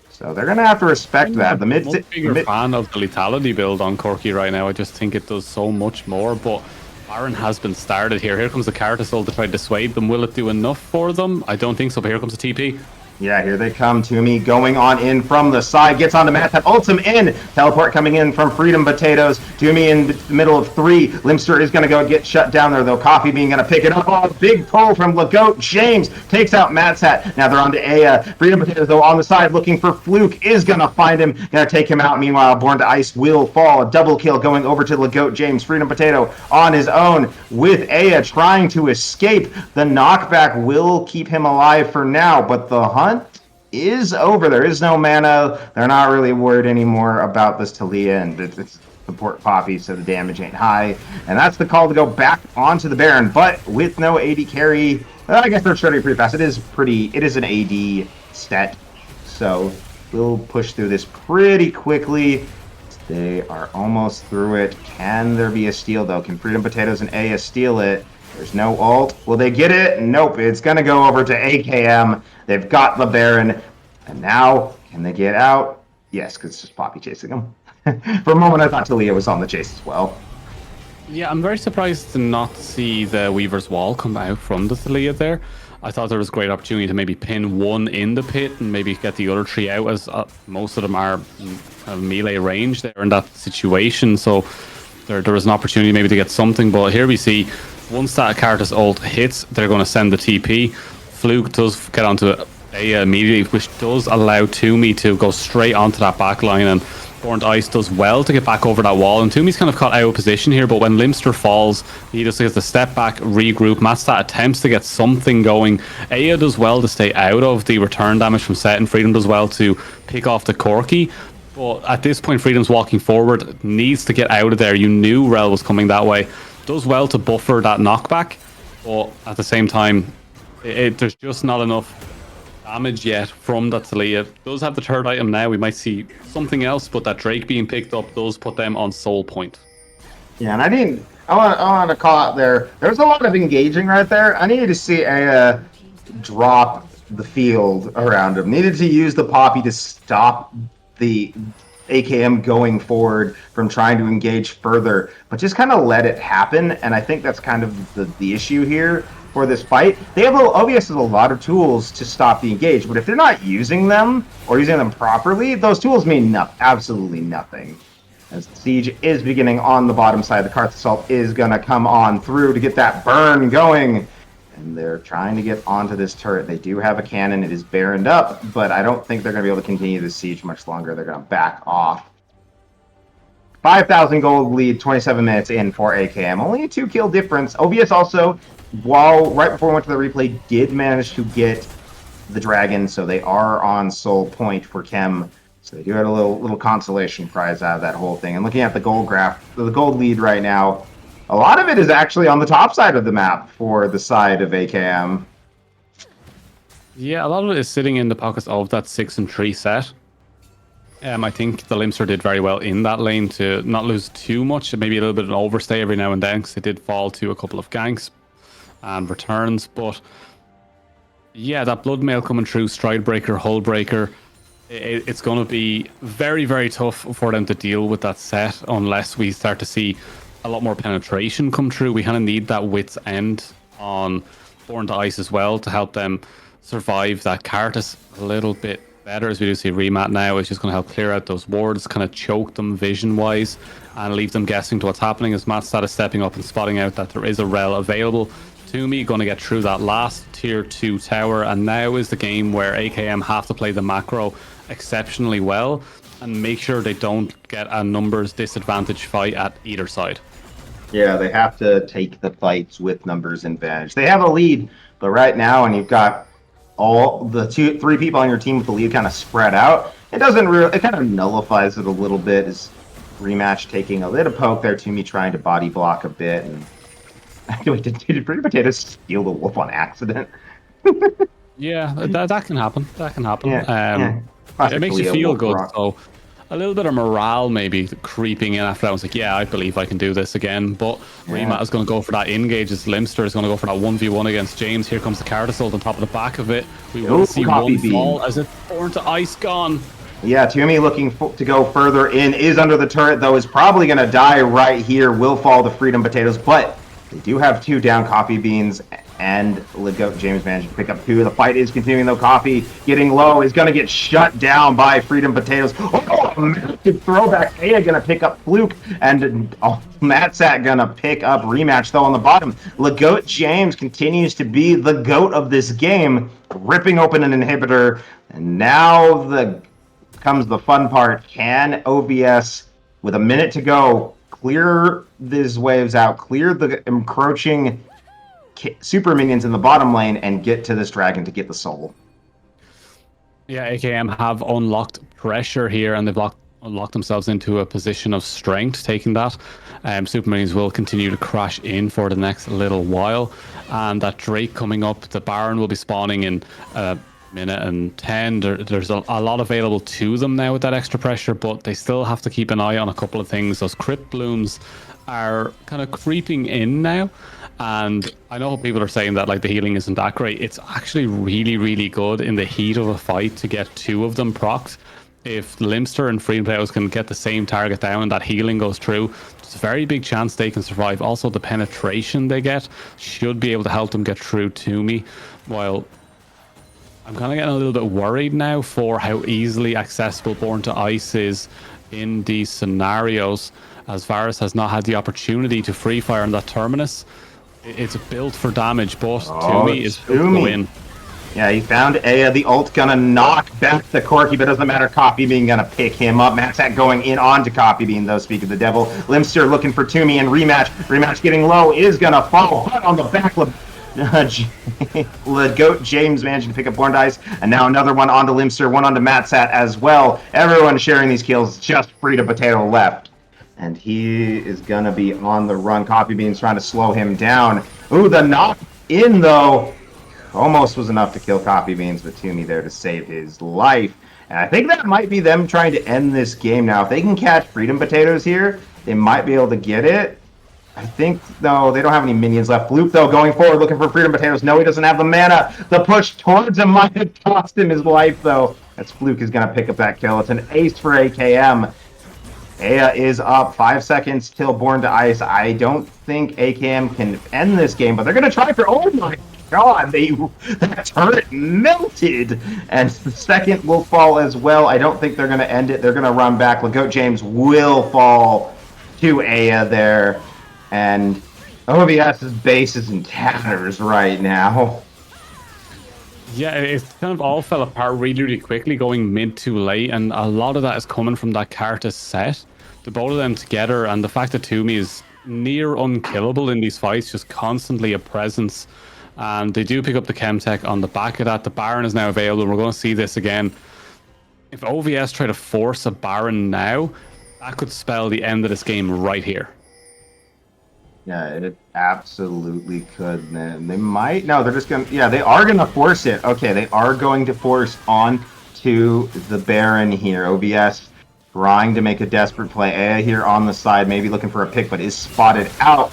Speaker 1: So they're gonna have to respect that.
Speaker 2: I'm a bigger fan of the lethality build on Corki right now. I just think it does so much more. But Baron has been started here. Here comes the Karthus ult to try to dissuade them. Will it do enough for them? I don't think so. But here comes the TP.
Speaker 1: Yeah, here they come. Toomey going on in from the side. Gets onto Matt. Ults him in. Teleport coming in from Freedom Potatoes. Toomey in the middle of 3. Limster is going to go get shut down there, though. Coffee being going to pick it up. Oh, big pull from Legoat. James takes out Matt's hat. Now they're on to Aya. Freedom Potatoes, though, on the side looking for Fluke. Is going to find him. Going to take him out. Meanwhile, Born to Ice will fall. A double kill going over to Legoat. James, Freedom Potato on his own with Aya trying to escape. The knockback will keep him alive for now, but the hunt is over. There is no mana. They're not really worried anymore about this Talia, and it's support Poppy, so the damage ain't high. And that's the call to go back onto the Baron, but with no AD carry. Well, I guess they're shredding pretty fast. It is an AD set, so we'll push through this pretty quickly. They are almost through it. Can there be a steal, though? Can Freedom Potatoes and Aya steal it? There's no ult. Will they get it? Nope. It's going to go over to AKM. They've got the Baron. And now, can they get out? Yes, because it's just Poppy chasing them. For a moment, I thought Talia was on the chase as well.
Speaker 2: Yeah, I'm very surprised to not see the Weaver's Wall come out from the Talia there. I thought there was a great opportunity to maybe pin one in the pit and maybe get the other 3 out, as most of them are melee range there in that situation. So there was an opportunity maybe to get something. But here we see, once that Karthus ult hits, they're going to send the TP. Fluke does get onto Aya immediately, which does allow Toomey to go straight onto that back line, and Born to Ice does well to get back over that wall. And Toomey's kind of caught out of position here, but when Limster falls, he just has to step back, regroup. Matstat attempts to get something going. Aya does well to stay out of the return damage from Set, and Freedom does well to pick off the Corki. But at this point, Freedom's walking forward, needs to get out of there. You knew Rel was coming that way. Does well to buffer that knockback, but at the same time, there's just not enough damage yet from that Talia. Does have the third item now. We might see something else, but that Drake being picked up does put them on soul point.
Speaker 1: Yeah, and I want to call out there. There's a lot of engaging right there. I needed to see Aya drop the field around him. Needed to use the Poppy to stop the AKM going forward from trying to engage further, but just kind of let it happen. And I think that's kind of the issue here for this fight. OVS has a lot of tools to stop the engage, but if they're not using them or using them properly, those tools mean absolutely nothing. As the siege is beginning on the bottom side, the Karth Assault is going to come on through to get that burn going. And they're trying to get onto this turret. They do have a cannon. It is baroned up, but I don't think they're going to be able to continue the siege much longer. They're going to back off. 5,000 gold lead, 27 minutes in for AKM. Only a 2-kill difference. OVS also, while right before we went to the replay, did manage to get the dragon, so they are on soul point for Chem. So they do have a little consolation prize out of that whole thing. And looking at the gold graph, the gold lead right now, a lot of it is actually on the top side of the map for the side of AKM.
Speaker 2: Yeah, a lot of it is sitting in the pockets of that 6 and 3 set. I think the Limster did very well in that lane to not lose too much, maybe a little bit of an overstay every now and then, because it did fall to a couple of ganks and returns. But yeah, that Bloodmail coming through, Stridebreaker, Hullbreaker, it's going to be very, very tough for them to deal with that set unless we start to see a lot more penetration come through. We kind of need that wit's end on Born to Ice as well to help them survive that Cartus a little bit better. As we do see Remat now, it's just going to help clear out those wards, kind of choke them vision wise and leave them guessing to what's happening as Matstat is stepping up and spotting out that there is a rel available. Toomey going to get through that last tier 2 tower, and now is the game where AKM have to play the macro exceptionally well and make sure they don't get a numbers disadvantage fight at either side.
Speaker 1: Yeah, they have to take the fights with numbers advantage. They have a lead, but right now, and you've got all the 3 people on your team with the lead kind of spread out, it doesn't really, it kind of nullifies it a little bit. Is Rematch taking a little poke there, Toomey trying to body block a bit, and did Pretty Potatoes steal the wolf on accident?
Speaker 2: Yeah, that can happen. That can happen.
Speaker 1: Yeah,
Speaker 2: it makes you feel good. So a little bit of morale maybe creeping in after that. I was like, yeah, I believe I can do this again. But Remat is going to go for that engage. As Limster is going to go for that 1v1 against James. Here comes the Cartisol on top of the back of it. We will see one fall as it's Born to Ice gone.
Speaker 1: Yeah, Toomey looking to go further in, is under the turret though, is probably going to die right here, will fall to Freedom Potatoes, but they do have 2 down Coffee Beans, and Ligoat James managed to pick up 2. The fight is continuing though. Coffee getting low is going to get shut down by Freedom Potatoes. Oh, massive throwback. Aya going to pick up Fluke, and Matsat going to pick up Rematch though on the bottom. Ligoat James continues to be the GOAT of this game, ripping open an inhibitor, and now comes the fun part. Can OVS, with a minute to go, clear these waves out, clear the encroaching super minions in the bottom lane, and get to this dragon to get the soul?
Speaker 2: Yeah, AKM have unlocked pressure here, and they've unlocked themselves into a position of strength, taking that. Super minions will continue to crash in for the next little while, and that Drake coming up, the Baron will be spawning in minute and 10. There's a lot available to them now with that extra pressure, but they still have to keep an eye on a couple of things. Those crypt blooms are kind of creeping in now, and I know people are saying that like the healing isn't that great. It's actually really, really good in the heat of a fight to get 2 of them procced. If Limster and Freedom Potatoes can get the same target down and that healing goes through, there's a very big chance they can survive. Also, the penetration they get should be able to help them get through to me, while I'm kind of getting a little bit worried now for how easily accessible Born to Ice is in these scenarios, as Varus has not had the opportunity to free fire on that Terminus. It's built for damage, but Toomey is built to win.
Speaker 1: Yeah, he found Aya. The ult gonna knock back the Corky, but doesn't matter. Coffee Bean gonna pick him up. Matsat going in onto Coffee Bean, though, speak of the devil. Limster looking for Toomey and Rematch. Rematch getting low, is gonna fall hard on the back. Goat James managing to pick up Born to Ice, and now another one onto Limster, one onto Matsat as well. Everyone sharing these kills, just Freedom Potato left. And he is gonna be on the run. Coffee Bean's trying to slow him down. Ooh, the knock in though. Almost was enough to kill Coffee Beans, but Toomey there to save his life. And I think that might be them trying to end this game now. If they can catch Freedom Potatoes here, they might be able to get it. I think, no, they don't have any minions left. Loop, though, going forward, looking for Freedom Potatoes. No, he doesn't have the mana. The push towards him might have cost him his life, though. As Fluke is going to pick up that kill. It's an ace for AKM. Aya is up. 5 seconds till Born to Ice. I don't think AKM can end this game, but they're going to try for... Oh, my God. That turret melted. And the second will fall as well. I don't think they're going to end it. They're going to run back. Ligoat James will fall to Aya there. And OVS's base is in tatters right now.
Speaker 2: Yeah, it kind of all fell apart really, really quickly, going mid to late, and a lot of that is coming from that Cartus set. the both of them together, and the fact that Toomey is near unkillable in these fights, just constantly a presence. And they do pick up the Chemtech on the back of that. The Baron is now available. We're going to see this again. If OVS try to force a Baron now, that could spell the end of this game right here.
Speaker 1: Yeah, it absolutely could. Man. They might. No, they're just going to. Yeah, they are going to force it. Okay, they are going to force on to the Baron here. OVS trying to make a desperate play. Aya here on the side, maybe looking for a pick, but is spotted out.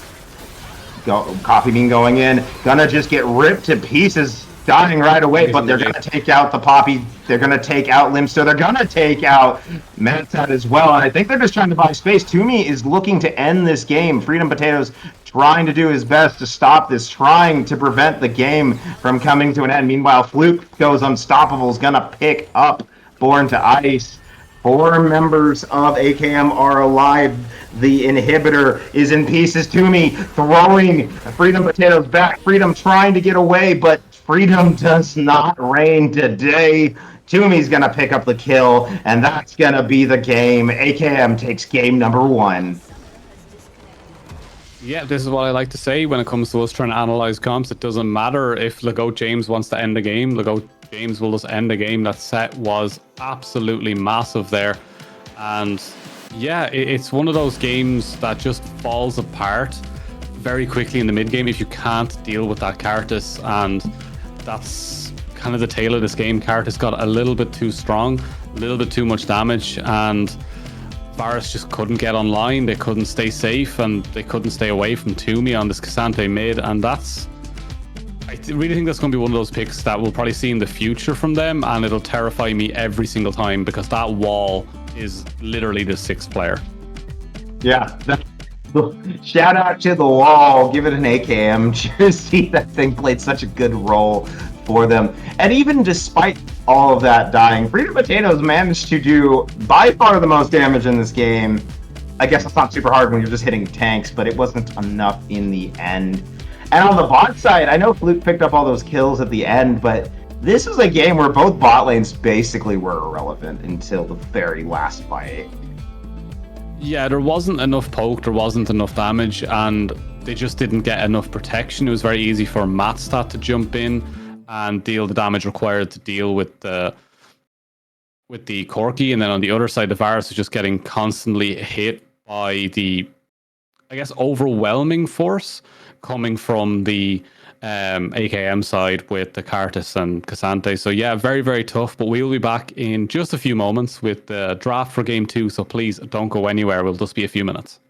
Speaker 1: Coffee Bean going in. Gonna just get ripped to pieces. Dying right away, but they're going to take out the Poppy. They're going to take out Limster. They're going to take out Mansat as well. And I think they're just trying to buy space. Toomey is looking to end this game. Freedom Potatoes trying to do his best to stop this, trying to prevent the game from coming to an end. Meanwhile, Fluke goes unstoppable, is going to pick up Born to Ice. 4 members of AKM are alive. The inhibitor is in pieces. Toomey throwing Freedom Potatoes back. Freedom trying to get away, but Freedom does not reign today. Toomey's going to pick up the kill, and that's going to be the game. AKM takes game number 1.
Speaker 2: Yeah, this is what I like to say when it comes to us trying to analyze comps. It doesn't matter if Legoat James wants to end the game. Legoat James will just end the game. That set was absolutely massive there. And yeah, it's one of those games that just falls apart very quickly in the mid game if you can't deal with that Cartus. And that's kind of the tail of this game. Cartus got a little bit too strong, a little bit too much damage, and Varus just couldn't get online. They couldn't stay safe, and they couldn't stay away from Toomey on this Cassante mid. And that's, I really think that's going to be one of those picks that we'll probably see in the future from them, and it'll terrify me every single time because that wall is literally the 6th player.
Speaker 1: Yeah. Shout out to the wall. Give it an AKM jersey. That thing played such a good role for them. And even despite all of that dying, Freedom Potatoes managed to do by far the most damage in this game. I guess it's not super hard when you're just hitting tanks, but it wasn't enough in the end. And on the bot side, I know Fluke picked up all those kills at the end, but this is a game where both bot lanes basically were irrelevant until the very last fight.
Speaker 2: Yeah, there wasn't enough poke, there wasn't enough damage, and they just didn't get enough protection. It was very easy for Matstat to jump in and deal the damage required to deal with the Corki, and then on the other side, the Varus was just getting constantly hit by the, I guess, overwhelming force coming from the AKM side with the Cartus and Cassante. So yeah, very, very tough, but we'll be back in just a few moments with the draft for game 2, so please don't go anywhere. We'll just be a few minutes.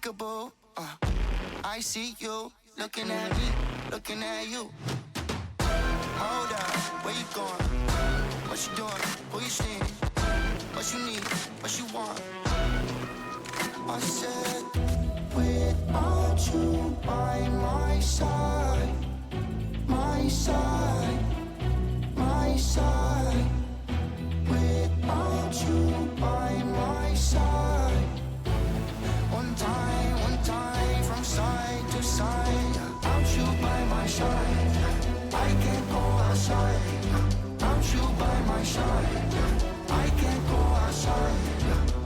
Speaker 3: peekaboo. I see you looking at me, looking at you. Hold up, where you going? What you doing? Who you seeing? What you need? What you want? I said, without you by my side, my side, my side. Without you by my side. One time from side to side. Without you by my side, I can't go outside. Without you by my side, I can't go outside.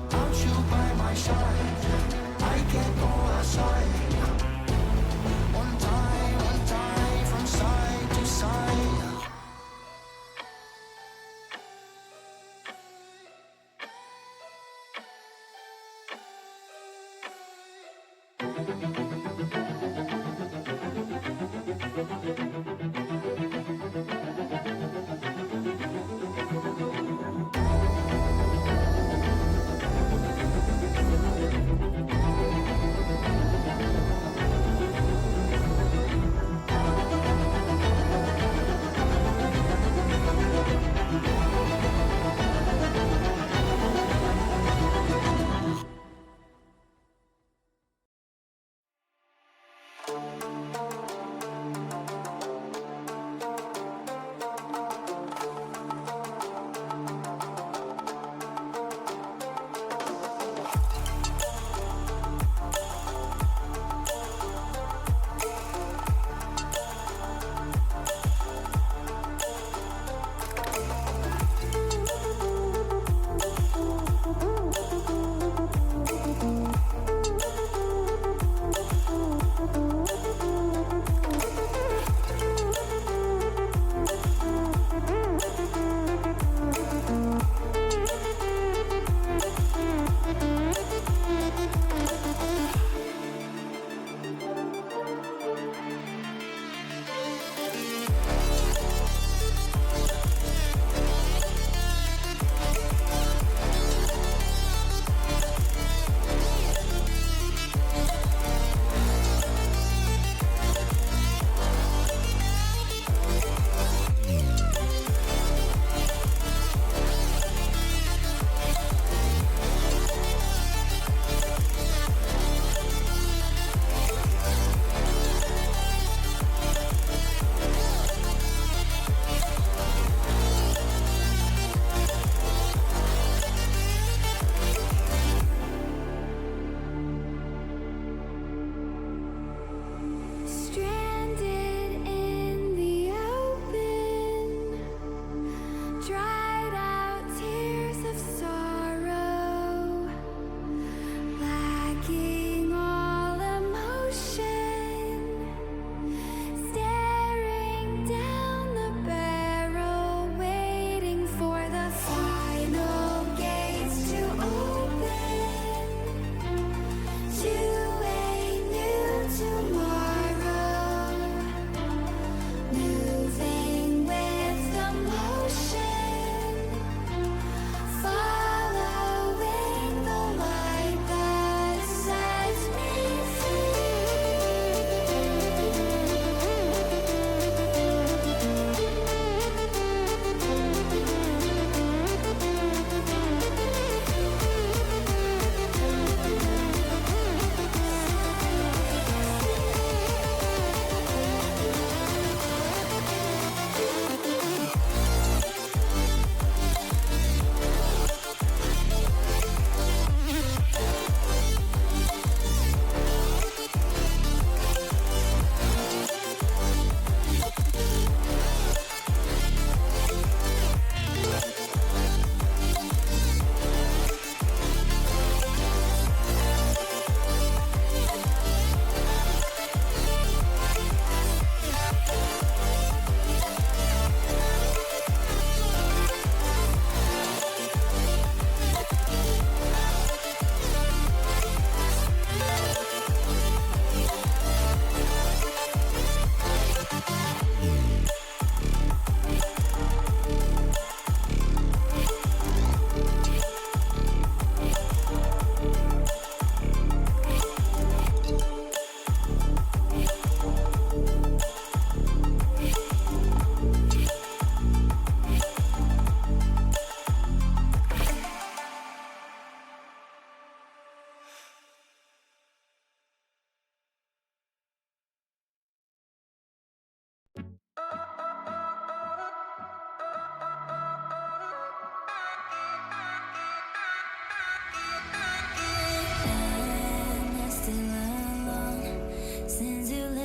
Speaker 3: Without you by my side, I can't go outside. One time from side to side.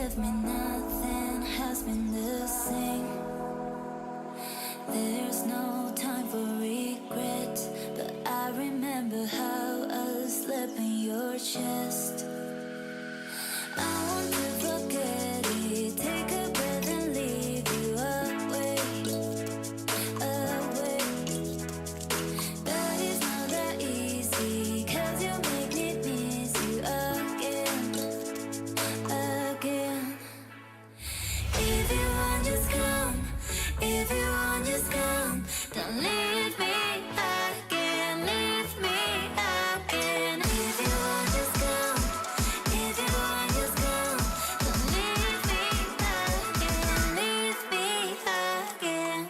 Speaker 4: with me, nothing has been the same. There's no time for regret, but I remember how I slept in your chest. I want to forget it, take a breath and leave you away, away. But it's not that easy, 'cause you make me miss you again, again. If you want, just come. If you want, just come. Don't leave me again, leave me again. If you want, just come. If you want, just come. Don't leave me again, leave me again.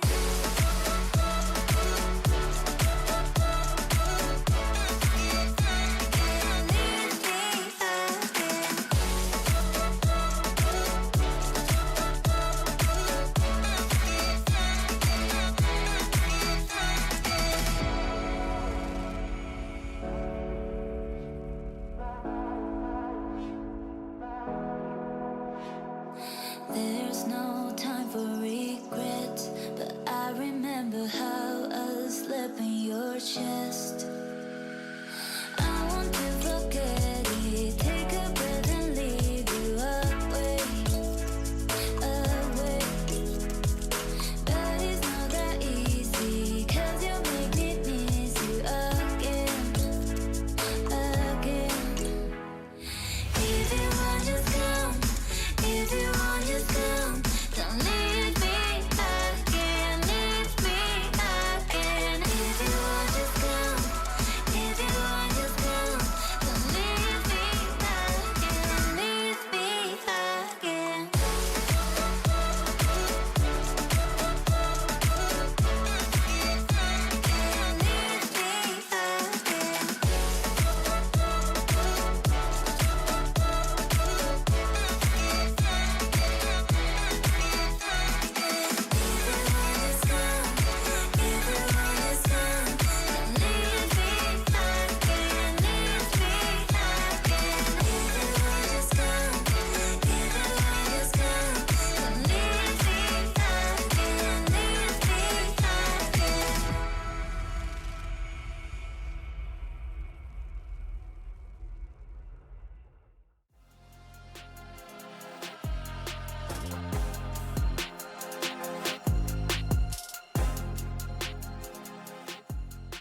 Speaker 4: There's no time for regret, but I remember how I slept in your chest. I want to forget it, take a breath and leave you away, away. But it's not that easy, 'cause you make me miss you again, again. If you want, just come. If you want, just come. Don't leave me again, leave me again. If you want, just come. If you want, just come. Don't leave me again, leave me again.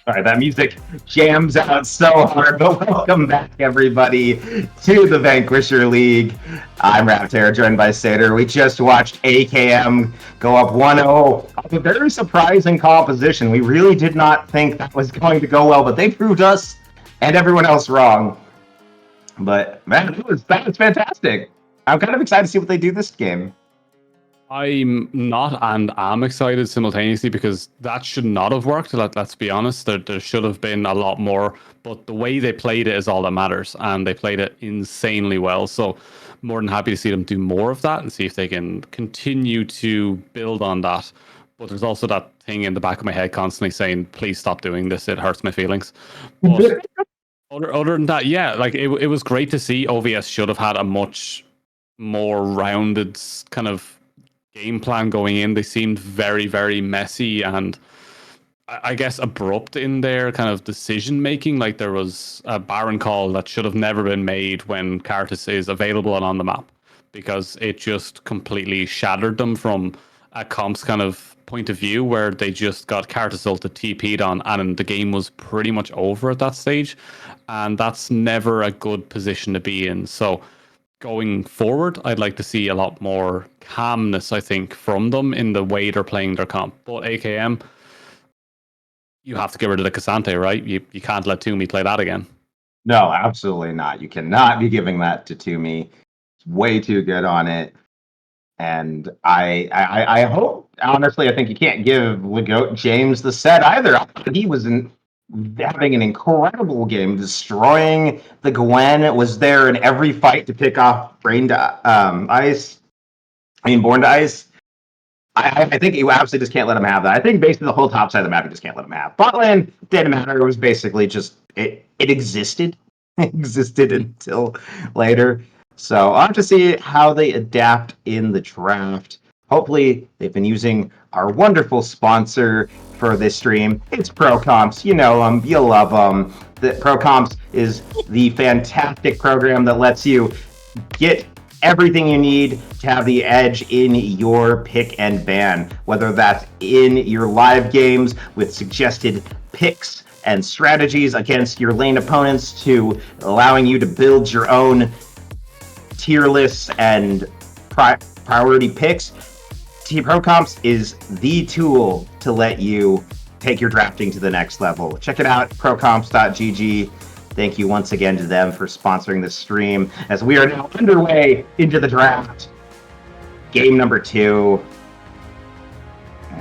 Speaker 1: Sorry, that music jams out so hard, but welcome back, everybody, to the Vanquisher League. I'm Raptor, joined by Sater. We just watched AKM go up 1-0. A very surprising composition. We really did not think that was going to go well, but they proved us and everyone else wrong. But, man, that was fantastic. I'm kind of excited to see what they do this game.
Speaker 2: I'm not and am excited simultaneously because that should not have worked. Let's be honest. There should have been a lot more, but the way they played it is all that matters, and they played it insanely well. So more than happy to see them do more of that and see if they can continue to build on that. But there's also that thing in the back of my head constantly saying, please stop doing this. It hurts my feelings. But other than that, yeah, like it was great to see. OVS should have had a much more rounded kind of game plan going in. They seemed very, very messy and I guess abrupt in their kind of decision making. Like there was a Baron call that should have never been made when Kartus is available and on the map, because it just completely shattered them from a comp's kind of point of view, where they just got Kartus ulted TP'd on and the game was pretty much over at that stage. And that's never a good position to be in. So going forward, I'd like to see a lot more calmness, I think, from them in the way they're playing their comp. But AKM, you have to get rid of the Cassante, right? You can't let Toomey play that again.
Speaker 1: No, absolutely not. You cannot be giving that to Toomey. It's way too good on it. And I hope, honestly, I think you can't give Legoat James the set either. I thought he was having an incredible game, destroying the Gwen. It was there in every fight to pick off Born to Ice. I think you absolutely just can't let him have that. I think basically the whole top side of the map, you just can't let him have. Botland didn't matter. It was basically just, it existed. It existed until later. So I'll have to see how they adapt in the draft. Hopefully, they've been using our wonderful sponsor for this stream. It's ProComps. You know them. You love them. The ProComps is the fantastic program that lets you get everything you need to have the edge in your pick and ban, whether that's in your live games with suggested picks and strategies against your lane opponents, to allowing you to build your own tier lists and priority picks. ProComps is the tool to let you take your drafting to the next level. Check it out, procomps.gg. Thank you once again to them for sponsoring this stream as we are now underway into the draft. Game number 2.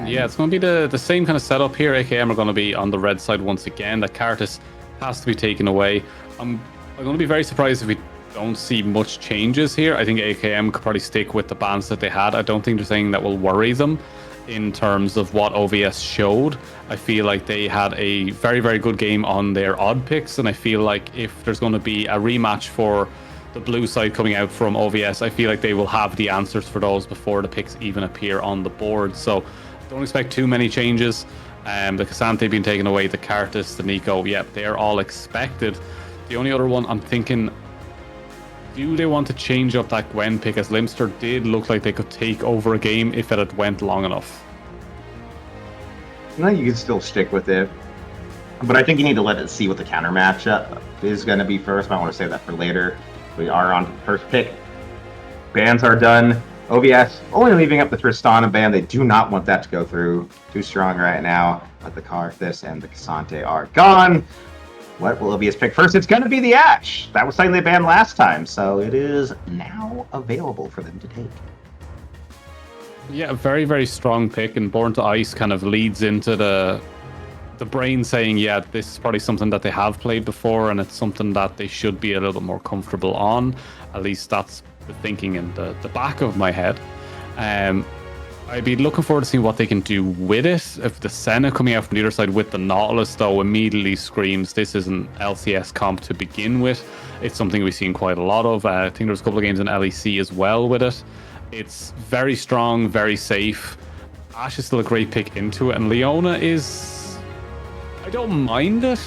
Speaker 2: Yeah, it's going to be the same kind of setup here. AKM are going to be on the red side once again. That Cartus has to be taken away. I'm going to be very surprised if we don't see much changes here. I think AKM could probably stick with the bans that they had. I don't think there's anything that will worry them in terms of what OVS showed. I feel like they had a very, very good game on their odd picks, and I feel like if there's going to be a rematch for the blue side coming out from OVS, I feel like they will have the answers for those before the picks even appear on the board. So don't expect too many changes. The Cassante being taken away, the Cartus, the Nico, yeah, they're all expected. The only other one I'm thinking, do they want to change up that Gwen pick, as Limster did look like they could take over a game if it had went long enough?
Speaker 1: No, you can still stick with it, but I think you need to let it see what the counter matchup is going to be first. I want to save that for later. We are on to the first pick. Bans are done. OVS only leaving up the Tristana ban. They do not want that to go through. Too strong right now. But the Karthus and the Cassante are gone. What will OVS pick first? It's going to be the Ashe. That was something they banned last time, so it is now available for them to take.
Speaker 2: Yeah, very, very strong pick, and Born to Ice kind of leads into the brain saying, yeah, this is probably something that they have played before, and it's something that they should be a little bit more comfortable on. At least that's the thinking in the back of my head. I'd be looking forward to seeing what they can do with it. If the Senna coming out from the other side with the Nautilus, though, immediately screams this is an LCS comp to begin with. It's something we've seen quite a lot of. I think there's a couple of games in LEC as well with it. It's very strong, very safe. Ashe is still a great pick into it, and Leona is... I don't mind it.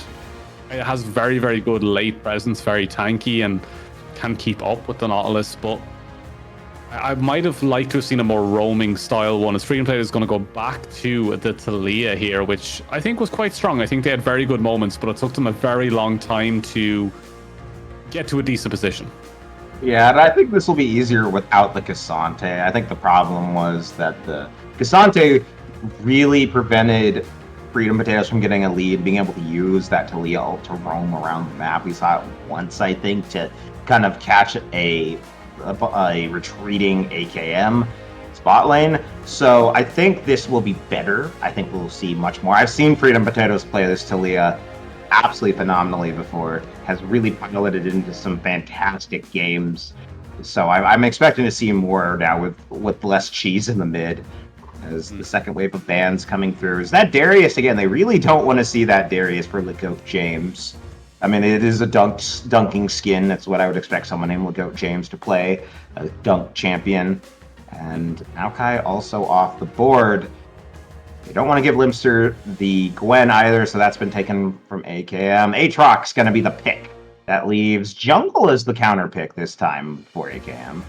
Speaker 2: It has very, very good late presence, very tanky, and can keep up with the Nautilus, but I might have liked to have seen a more roaming style one, as Freedom Play is going to go back to the Taliyah here, which I think was quite strong. I think they had very good moments, but it took them a very long time to get to a decent position.
Speaker 1: Yeah, and I think this will be easier without the Cassante. I think the problem was that the Cassante really prevented Freedom Potatoes from getting a lead, being able to use that Taliyah ult to roam around the map. We saw it once, I think, to kind of catch a retreating AKM spot lane. So I think this will be better. I think we'll see much more. I've seen Freedom Potatoes play this Taliyah absolutely phenomenally before, has really piloted into some fantastic games. So I'm expecting to see more now with less cheese in the mid, as the second wave of bans coming through. Is that Darius again? They really don't want to see that Darius for Legoat James. I mean, it is a dunking skin. That's what I would expect someone named Legoat James to play, a dunk champion. And Maokai also off the board. They don't want to give Limster the Gwen either, so that's been taken from AKM. Aatrox's going to be the pick. That leaves Jungle as the counter pick this time for AKM.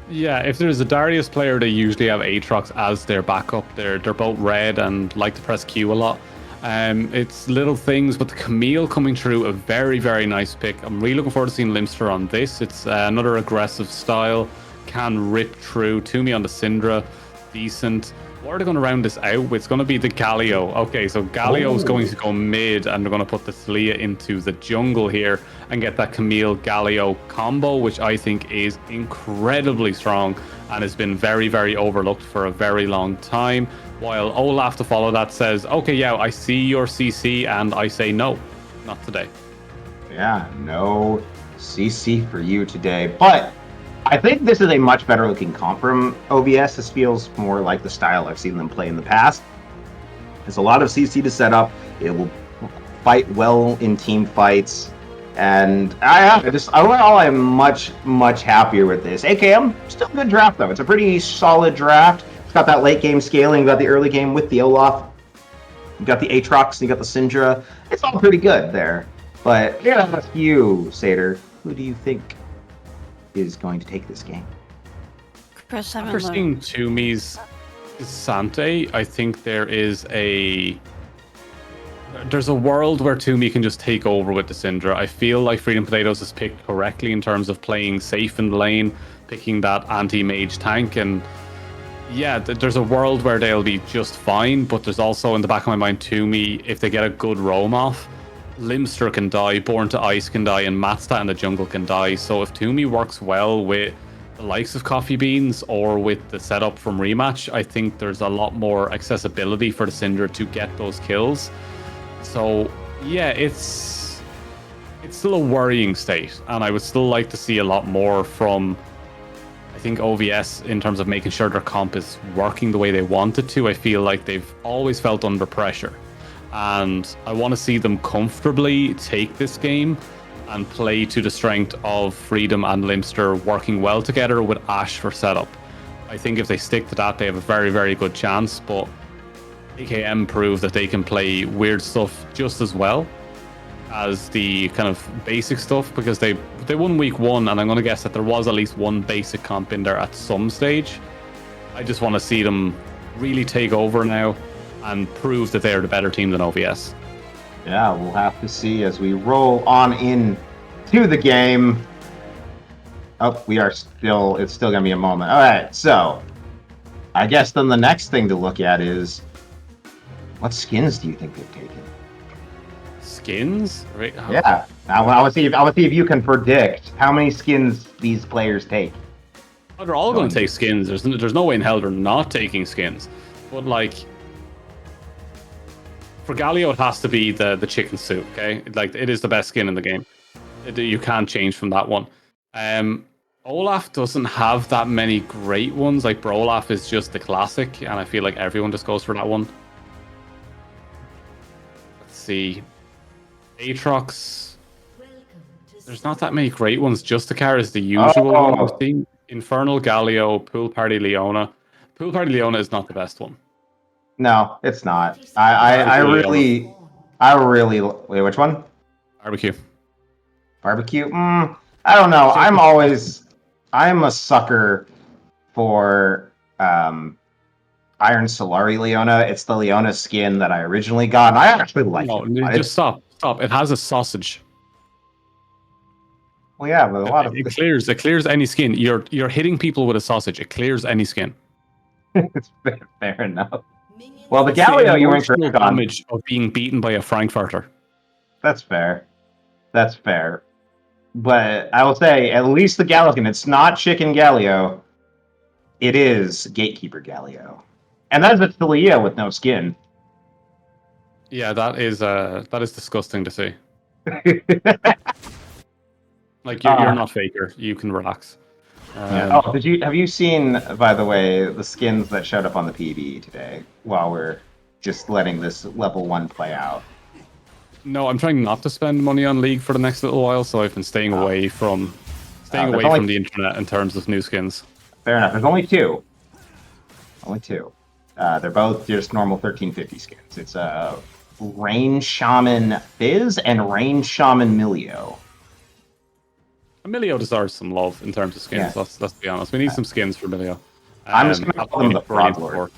Speaker 2: Yeah, if there's a Darius player, they usually have Aatrox as their backup. They're both red and like to press Q a lot. It's little things, but the Camille coming through, a very, very nice pick. I'm really looking forward to seeing Limster on this. It's another aggressive style, can rip through. Toomey on the Syndra, decent. What are they going to round this out with? It's going to be the Galio. Okay, so Galio is going to go mid, and they're going to put the Taliyah into the jungle here and get that Camille Galio combo, which I think is incredibly strong and has been very, very overlooked for a very long time. While Olaf to follow that says, okay, yeah, I see your CC, and I say no, not today.
Speaker 1: Yeah, no CC for you today. But I think this is a much better looking comp from OVS. This feels more like the style I've seen them play in the past. There's a lot of CC to set up. It will fight well in team fights. And overall, I'm much happier with this. AKM, still a good draft though. It's a pretty solid draft. It's got that late game scaling, you got the early game with the Olaf, you got the Aatrox, you got the Syndra. It's all pretty good there. But yeah, that's you, Sater. Who do you think is going to take this game?
Speaker 4: Chris,
Speaker 2: After seeing Toomey's Sante, I think there's a world where Toomey can just take over with the Syndra. I feel like Freedom Potatoes is picked correctly in terms of playing safe in the lane, picking that anti-mage tank, and yeah, there's a world where they'll be just fine, but there's also in the back of my mind Toomey, if they get a good roam off, Limster can die, Born to Ice can die, and Matstat in the jungle can die. So if Toomey works well with the likes of Coffee Beans or with the setup from Rematch, I think there's a lot more accessibility for the Syndra to get those kills. So yeah, it's still a worrying state, and I would still like to see a lot more from, I think, OVS in terms of making sure their comp is working the way they want it to. I feel like they've always felt under pressure, and I want to see them comfortably take this game and play to the strength of Freedom and Limster working well together with Ashe for setup. I think if they stick to that, they have a very, very good chance, but AKM prove that they can play weird stuff just as well as the kind of basic stuff, because they won week 1, and I'm going to guess that there was at least one basic comp in there at some stage. I just want to see them really take over now and prove that they're the better team than OVS.
Speaker 1: Yeah, we'll have to see as we roll on in to the game. Oh, it's still going to be a moment. All right, so I guess then the next thing to look at is, what skins do you think they've taken?
Speaker 2: Skins? Right.
Speaker 1: Yeah. I want to see if you can predict how many skins these players take.
Speaker 2: Oh, they're all going to take skins. There's no way in hell they're not taking skins. But like, for Galio, it has to be the chicken suit. Okay, like it is the best skin in the game. You can't change from that one. Olaf doesn't have that many great ones. Like Brolaf is just the classic, and I feel like everyone just goes for that one. Let's see. Aatrox. There's not that many great ones. Justicar is the usual one I've seen. Infernal Galio, Pool Party Leona. Pool Party Leona is not the best one.
Speaker 1: No, it's not. I really wait. Which one?
Speaker 2: Barbecue.
Speaker 1: Barbecue. I don't know. I'm a sucker for Iron Solari Leona. It's the Leona skin that I originally got, and I actually like it.
Speaker 2: Just stop. It has a sausage.
Speaker 1: Well, yeah, but a lot of
Speaker 2: it clears any skin. You're hitting people with a sausage. It clears any skin.
Speaker 1: It's fair enough. Well, the Galio you went for
Speaker 2: damage of being beaten by a Frankfurter.
Speaker 1: That's fair. That's fair. But I will say, at least the Galio skin, it's not Chicken Galio. It is Gatekeeper Galio. And that is a Thalia with no skin.
Speaker 2: Yeah, that is disgusting to see. Like you're not Faker. You can relax.
Speaker 1: Have you seen, by the way, the skins that showed up on the PB today while we're just letting this level 1 play out?
Speaker 2: No, I'm trying not to spend money on League for the next little while, so I've been staying away from the internet in terms of new skins.
Speaker 1: Fair enough. There's only two. They're both just normal 1350 skins. It's Rain Shaman Fizz and Rain Shaman Milio.
Speaker 2: Milio deserves some love in terms of skins. Yeah. Let's be honest. We need some skins for Milio.
Speaker 1: I'm just gonna call them the Frog Lord.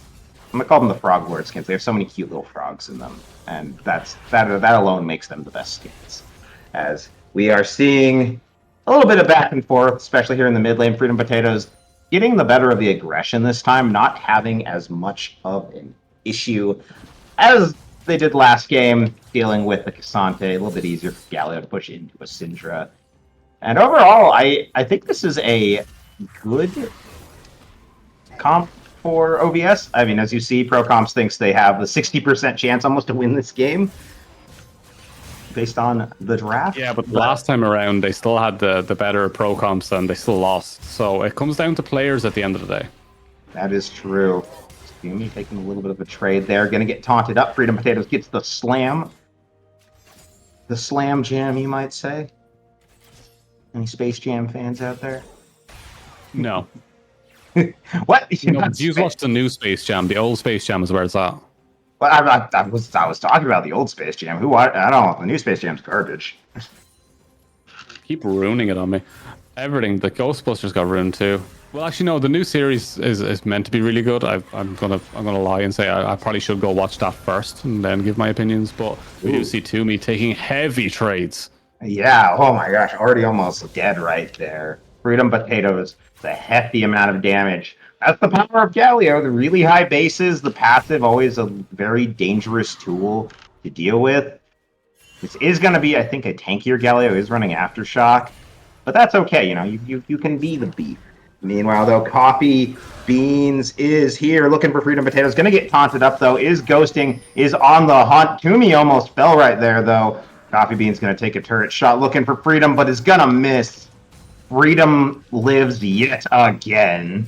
Speaker 1: I'm gonna call them the Frog Lord skins. They have so many cute little frogs in them, and that alone makes them the best skins. As we are seeing a little bit of back and forth, especially here in the mid lane, Freedom Potatoes getting the better of the aggression this time, not having as much of an issue as they did last game, dealing with the Cassante. A little bit easier for Galio to push into a Syndra. And overall, I think this is a good comp for OVS. I mean, as you see, Pro Comps thinks they have the 60% chance almost to win this game based on the draft.
Speaker 2: Yeah, but last time around, they still had the better Pro Comps and they still lost. So it comes down to players at the end of the day.
Speaker 1: That is true. Steamy taking a little bit of a trade there. Going to get taunted up. Freedom Potatoes gets the slam. The slam jam, you might say. Any Space Jam fans out there?
Speaker 2: No.
Speaker 1: What?
Speaker 2: No, but you watched the new Space Jam. The old Space Jam is where it's at.
Speaker 1: Well, I was talking about the old Space Jam. I don't. The new Space Jam's garbage.
Speaker 2: Keep ruining it on me. Everything. The Ghostbusters got ruined too. Well, actually, no. The new series is meant to be really good. I'm gonna lie and say I probably should go watch that first and then give my opinions. But we do see Toomey taking heavy trades.
Speaker 1: Yeah. Oh my gosh. Already almost dead right there. Freedom Potatoes. The hefty amount of damage. That's the power of Galio. The really high bases. The passive always a very dangerous tool to deal with. This is going to be, I think, a tankier Galio. Is running Aftershock, but that's okay. You know, you can be the beef. Meanwhile, though, Coffee Beans is here looking for Freedom Potatoes. Going to get taunted up, though. Is ghosting. Is on the hunt. Toomey almost fell right there, though. Coffee Beans going to take a turret shot looking for Freedom, but is going to miss. Freedom lives yet again.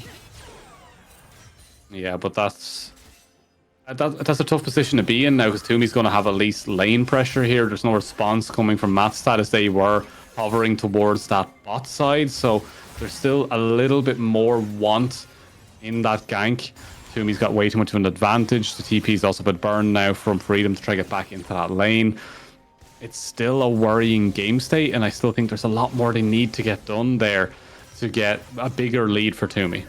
Speaker 2: Yeah, but that's a tough position to be in now because Toomey's going to have at least lane pressure here. There's no response coming from Mattstad as they were hovering towards that bot side, so there's still a little bit more want in that gank. Toomey's got way too much of an advantage. The TP's also been burned now from Freedom to try to get back into that lane. It's still a worrying game state, and I still think there's a lot more they need to get done there to get a bigger lead for Toomey.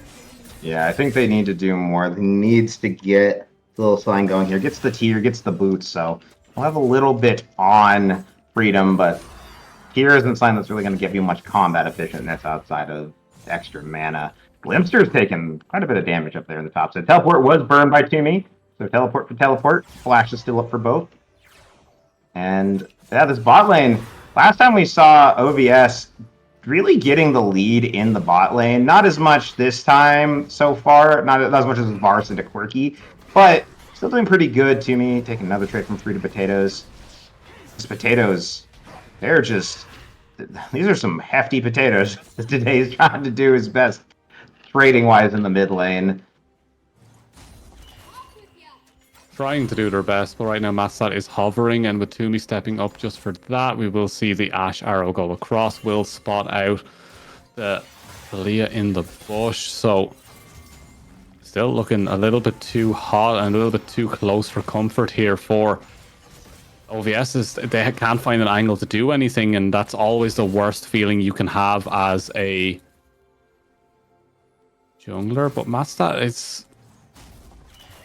Speaker 1: Yeah, I think they need to do more. He needs to get a little sign going here. Gets the tier, gets the boots, so we'll have a little bit on Freedom, but tier isn't something that's really going to give you much combat efficientness outside of extra mana. Glimpster's taken quite a bit of damage up there in the top side. Teleport was burned by Toomey, so teleport for teleport. Flash is still up for both. And yeah, this bot lane, last time we saw OVS really getting the lead in the bot lane. Not as much this time so far, not as much as Vars into Quirky, but still doing pretty good. Toomey taking another trade from Freedom Potatoes. These potatoes, they're just, these are some hefty potatoes. Today's trying to do his best trading-wise in the mid lane.
Speaker 2: Trying to do their best, but right now Matsat is hovering, and with Toomey stepping up just for that, we will see the Ash arrow go across. Will spot out the Leah in the bush, so still looking a little bit too hot and a little bit too close for comfort here for OVS. They can't find an angle to do anything, and that's always the worst feeling you can have as a jungler. But Matsat,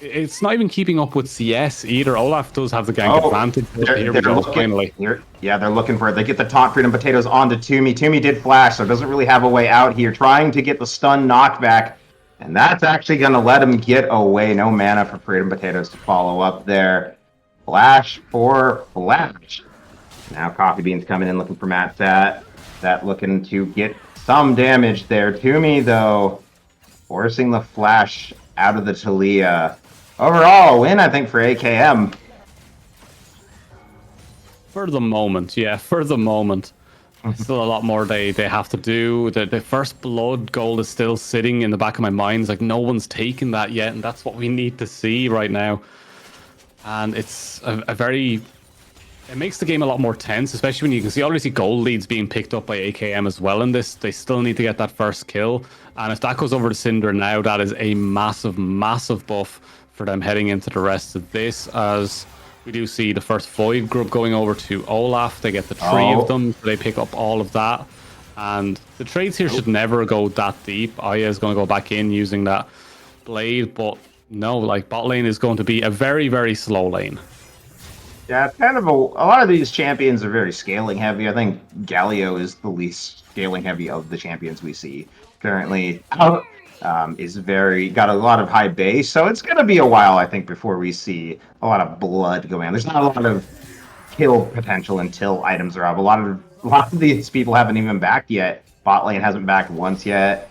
Speaker 2: it's not even keeping up with CS either. Olaf does have the gank advantage. Here we go, finally.
Speaker 1: Yeah, they're looking for it. They get the taunt Freedom Potatoes onto Toomey. Toomey did flash, so doesn't really have a way out here. Trying to get the stun knockback, and that's actually going to let him get away. No mana for Freedom Potatoes to follow up there. Flash for Flash. Now Coffee Beans coming in looking for Matsat. That looking to get some damage there. Toomey, though, forcing the flash out of the Talia. Overall, win, I think, for AKM.
Speaker 2: For the moment, yeah, for the moment. Still a lot more they have to do. The first blood goal is still sitting in the back of my mind. It's like no one's taken that yet, and that's what we need to see right now. And it's it makes the game a lot more tense, especially when you can see already goal leads being picked up by AKM as well in this. They still need to get that first kill. And if that goes over to Cinder now, that is a massive, massive buff for them heading into the rest of this, as we do see the first Void group going over to Olaf. They get the three of them, so they pick up all of that. And the trades here should never go that deep. Aya is going to go back in using that blade, but no, like bot lane is going to be a very, very slow lane.
Speaker 1: Yeah, it's kind of a lot of these champions are very scaling heavy. I think Galio is the least scaling heavy of the champions we see currently. Is got a lot of high base, so it's gonna be a while, I think, before we see a lot of blood going on. There's not a lot of kill potential until items are up. A lot of these people haven't even backed yet. Bot lane hasn't backed once yet.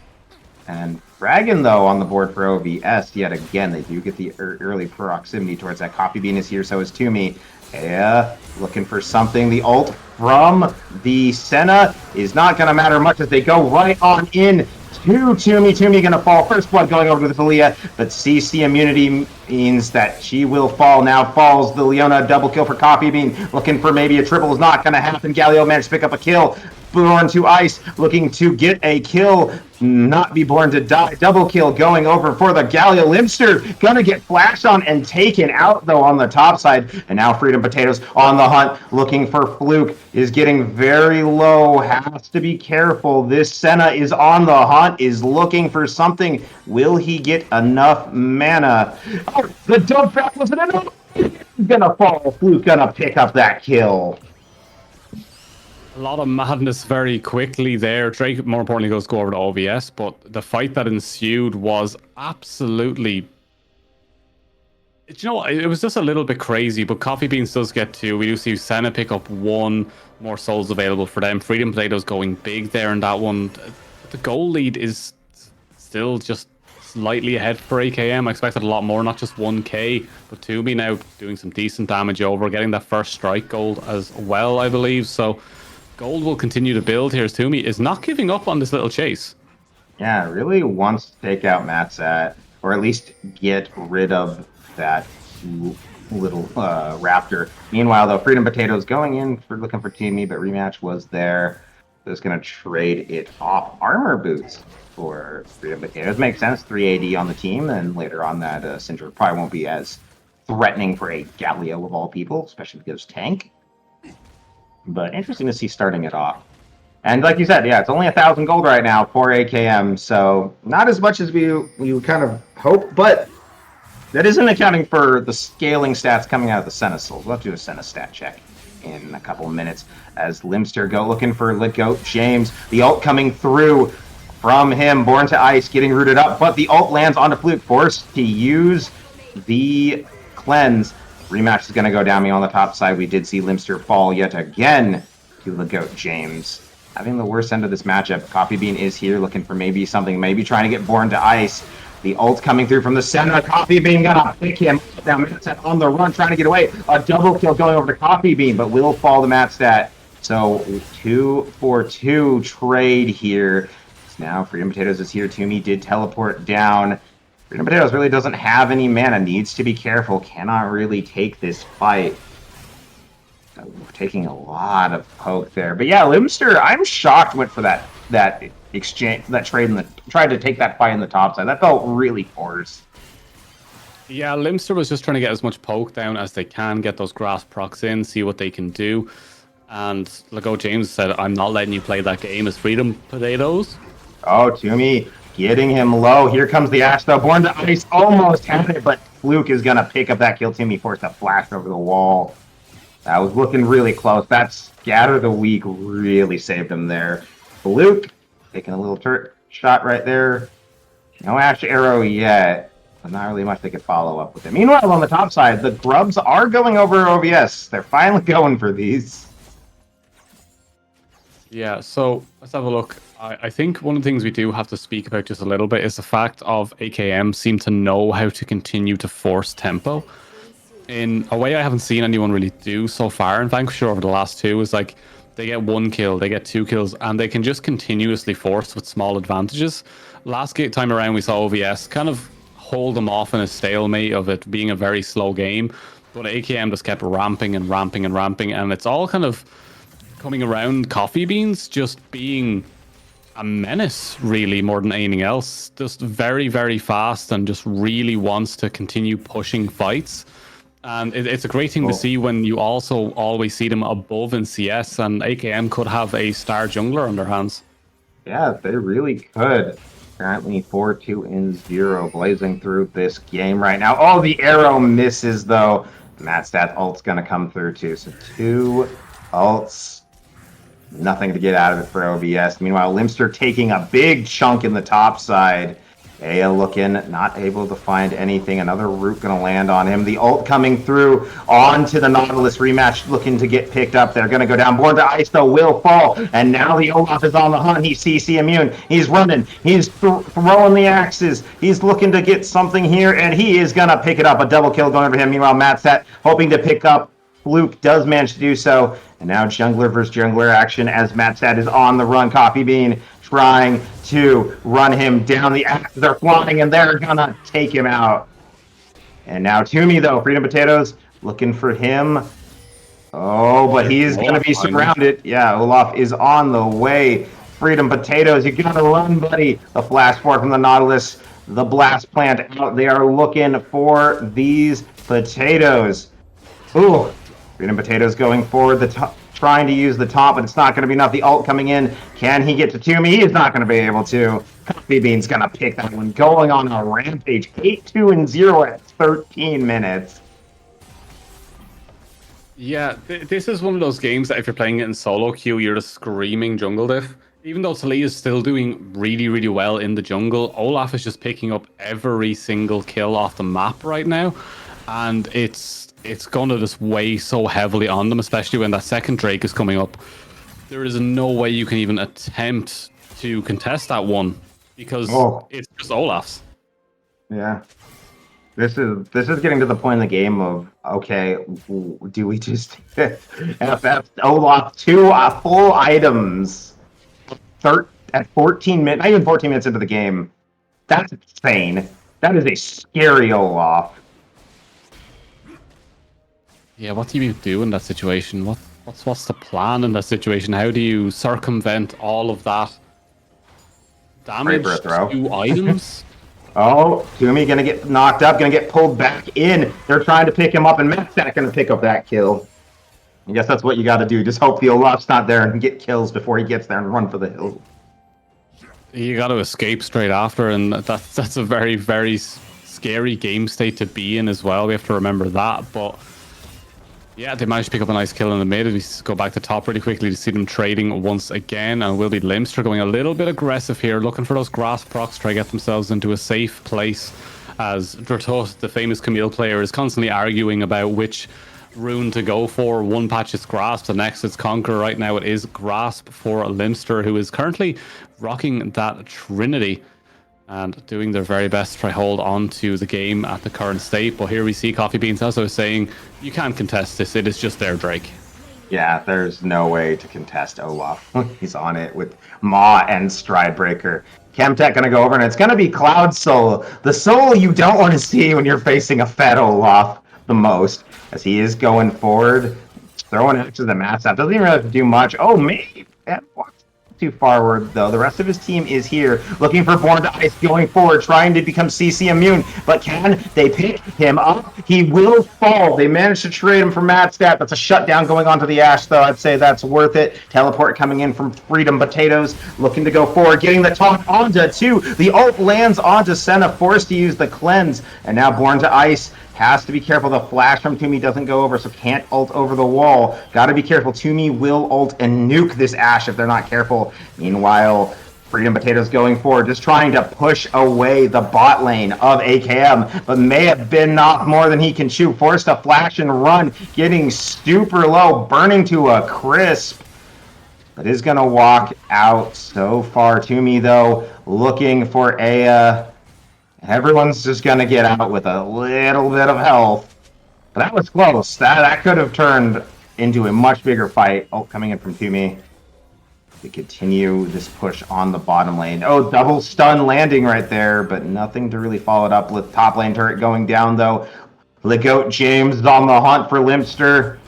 Speaker 1: And Dragon, though, on the board for OVS yet again. They do get the early proximity towards that. Coffee Bean is here, so is Toomey. Yeah, looking for something. The ult from the Senna is not going to matter much as they go right on in to Toomey. Toomey going to fall. First blood going over to the Thalia, but CC immunity means that she will fall. Now falls the Leona. Double kill for Coffee Bean. Looking for maybe a triple is not going to happen. Galio managed to pick up a kill. Born to Ice looking to get a kill, not be born to die. Double kill going over for the Gallia. Limster gonna get flashed on and taken out though on the top side. And now Freedom Potatoes on the hunt looking for Fluke, is getting very low, has to be careful. This Senna is on the hunt, is looking for something. Will he get enough mana? Oh, the dump back wasn't enough. He's gonna fall. Fluke gonna pick up that kill.
Speaker 2: A lot of madness very quickly there. Drake, more importantly, goes go over to OVS, but the fight that ensued was absolutely... You know, it was just a little bit crazy, but Coffee Beans does get 2. We do see Senna pick up 1, more souls available for them. Freedom Potatoes going big there in that one. The goal lead is still just slightly ahead for AKM. I expected a lot more, not just 1k, but Toomey now doing some decent damage over, getting that first strike gold as well, I believe. So gold will continue to build here as Toomey is not giving up on this little chase.
Speaker 1: Yeah, really wants to take out Matsat, or at least get rid of that little raptor. Meanwhile, though, Freedom Potatoes going in for looking for Toomey, but rematch was there. So it's going to trade it off. Armor boots for Freedom Potatoes. Makes sense, 380 on the team, and later on that Syndra probably won't be as threatening for a Galio of all people, especially because tank. But interesting to see starting it off. And like you said, yeah, it's only 1,000 gold right now for AKM, so not as much as we kind of hope, but that isn't accounting for the scaling stats coming out of the Senna Souls. We'll have to do a Senna stat check in a couple of minutes as Limster go looking for Litgoat James. The ult coming through from him, Born to Ice getting rooted up, but the ult lands onto Fluke, forced to use the cleanse. Rematch is going to go down me on the top side. We did see Limster fall yet again to Litgoat James. Having the worst end of this matchup. Coffee Bean is here looking for maybe something, maybe trying to get Born to Ice. The ult coming through from the center. Coffee Bean gonna pick him down. Matstat on the run, trying to get away. A double kill going over to Coffee Bean, but will fall to Matstat. So 2-for-2 trade here. Now Freedom Potatoes is here. Toomey did teleport down. Freedom Potatoes really doesn't have any mana. Needs to be careful. Cannot really take this fight. Taking a lot of poke there. But yeah, Limster, I'm shocked went for that exchange, that trade, and tried to take that fight in the top side. That felt really forced.
Speaker 2: Yeah, Limster was just trying to get as much poke down as they can, get those grass procs in, see what they can do. And Litgoat James said, I'm not letting you play that game as Freedom Potatoes.
Speaker 1: Oh, Toomey getting him low. Here comes the Ash, though. Born to Ice almost had it, but Fluke is going to pick up that kill. Toomey forced a flash over the wall. That was looking really close. That Scatter the Weak really saved him there. Fluke taking a little turret shot right there. No Ash Arrow yet, but not really much they could follow up with it. Meanwhile, on the top side, the Grubs are going over OVS. They're finally going for these.
Speaker 2: Yeah, so let's have a look. I think one of the things we do have to speak about just a little bit is the fact of AKM seem to know how to continue to force tempo. In a way I haven't seen anyone really do so far in Vanquisher over the last 2 is like they get 1 kill, they get 2 kills, and they can just continuously force with small advantages. Last time around we saw OVS kind of hold them off in a stalemate of it being a very slow game, but AKM just kept ramping and ramping and ramping, and it's all kind of coming around Coffee Beans just being a menace really more than anything else. Just very, very fast and just really wants to continue pushing fights. And it's a great thing to see when you also always see them above in CS, and AKM could have a star jungler on their hands.
Speaker 1: Yeah, they really could. Currently 4-2-0 blazing through this game right now. Oh, the arrow misses though. Matstat ult's gonna come through too. So 2 ults. Nothing to get out of it for OVS. Meanwhile, Limster taking a big chunk in the top side. Aya looking, not able to find anything. Another root going to land on him. The ult coming through onto the Nautilus. Rematch looking to get picked up. They're going to go down. Born to Ice, though, will fall. And now the Olaf is on the hunt. He's CC immune. He's running. He's throwing the axes. He's looking to get something here, and he is going to pick it up. A double kill going over him. Meanwhile, Matstat hoping to pick up. Fluke does manage to do so. And now jungler versus jungler action as Matstat is on the run. Coffee Bean trying to run him down. The axes are flying, and they're gonna take him out. And now Toomey, though, Freedom Potatoes looking for him. Oh, but he's going to be surrounded. Yeah, Olaf is on the way. Freedom Potatoes, you got to run, buddy. The flash forward from the Nautilus, the blast plant out. They are looking for these potatoes. Ooh, Freedom Potatoes going forward, the top, trying to use the top, but it's not going to be enough. The ult coming in. Can he get to Toomey? He's not going to be able to. Coffee Bean's going to pick that one, going on a rampage. 8-2-0 at 13 minutes.
Speaker 2: Yeah, this is one of those games that if you're playing it in solo queue, you're just screaming jungle diff. Even though Talia is still doing really, really well in the jungle, Olaf is just picking up every single kill off the map right now. And it's going to just weigh so heavily on them, especially when that second Drake is coming up. There is no way you can even attempt to contest that one because it's just Olaf's.
Speaker 1: Yeah. This is getting to the point in the game of, okay, do we just FF Olaf 2 full items at 14 minutes, not even 14 minutes into the game? That's insane. That is a scary Olaf.
Speaker 2: Yeah, what do you do in that situation? What's the plan in that situation? How do you circumvent all of that damage to items?
Speaker 1: Oh, Toomey gonna get knocked up, gonna get pulled back in. They're trying to pick him up, and Matt's not gonna pick up that kill. I guess that's what you gotta do. Just hope the Olaf's not there and get kills before he gets there and run for the hill.
Speaker 2: You got to escape straight after, and that's a very, very scary game state to be in as well. We have to remember that, but yeah, they managed to pick up a nice kill in the mid. We go back to top really quickly to see them trading once again, and will be Limster going a little bit aggressive here, looking for those grass procs, try to get themselves into a safe place, as Dratut, the famous Camille player, is constantly arguing about which rune to go for. One patch is Grasp, the next is Conquer. Right now it is Grasp for Limster, who is currently rocking that Trinity and doing their very best to try hold on to the game at the current state. But here we see Coffee Beans also saying, you can't contest this, it is just their Drake.
Speaker 1: Yeah, there's no way to contest Olaf. He's on it with Maw and Stridebreaker. Chemtech gonna go over, and it's gonna be Cloud Soul. The soul you don't want to see when you're facing a fed Olaf the most, as he is going forward, throwing it to the mass out. Doesn't even really have to do much. Oh, maybe. Too forward though. The rest of his team is here looking for Born to Ice, going forward, trying to become CC immune, but can they pick him up? He will fall. They managed to trade him for Mad Stat. That's a shutdown going on to the Ash, though. I'd say that's worth it. Teleport coming in from Freedom Potatoes, looking to go forward, getting the talk onto two. The ult lands onto Senna, forced to use the cleanse, and now Born to Ice has to be careful. The flash from Toomey doesn't go over, so can't ult over the wall. Got to be careful. Toomey will ult and nuke this Ashe if they're not careful. Meanwhile, Freedom Potatoes going forward, just trying to push away the bot lane of AKM, but may have been knocked more than he can chew. Forced to flash and run, getting super low, burning to a crisp. But is going to walk out so far. Toomey, though, looking for a... Everyone's just going to get out with a little bit of health. But that was close. That could have turned into a much bigger fight. Oh, coming in from Toomey. To continue this push on the bottom lane. Oh, double stun landing right there, but nothing to really follow it up with. Top lane turret going down, though. Legoat James is on the hunt for Limster.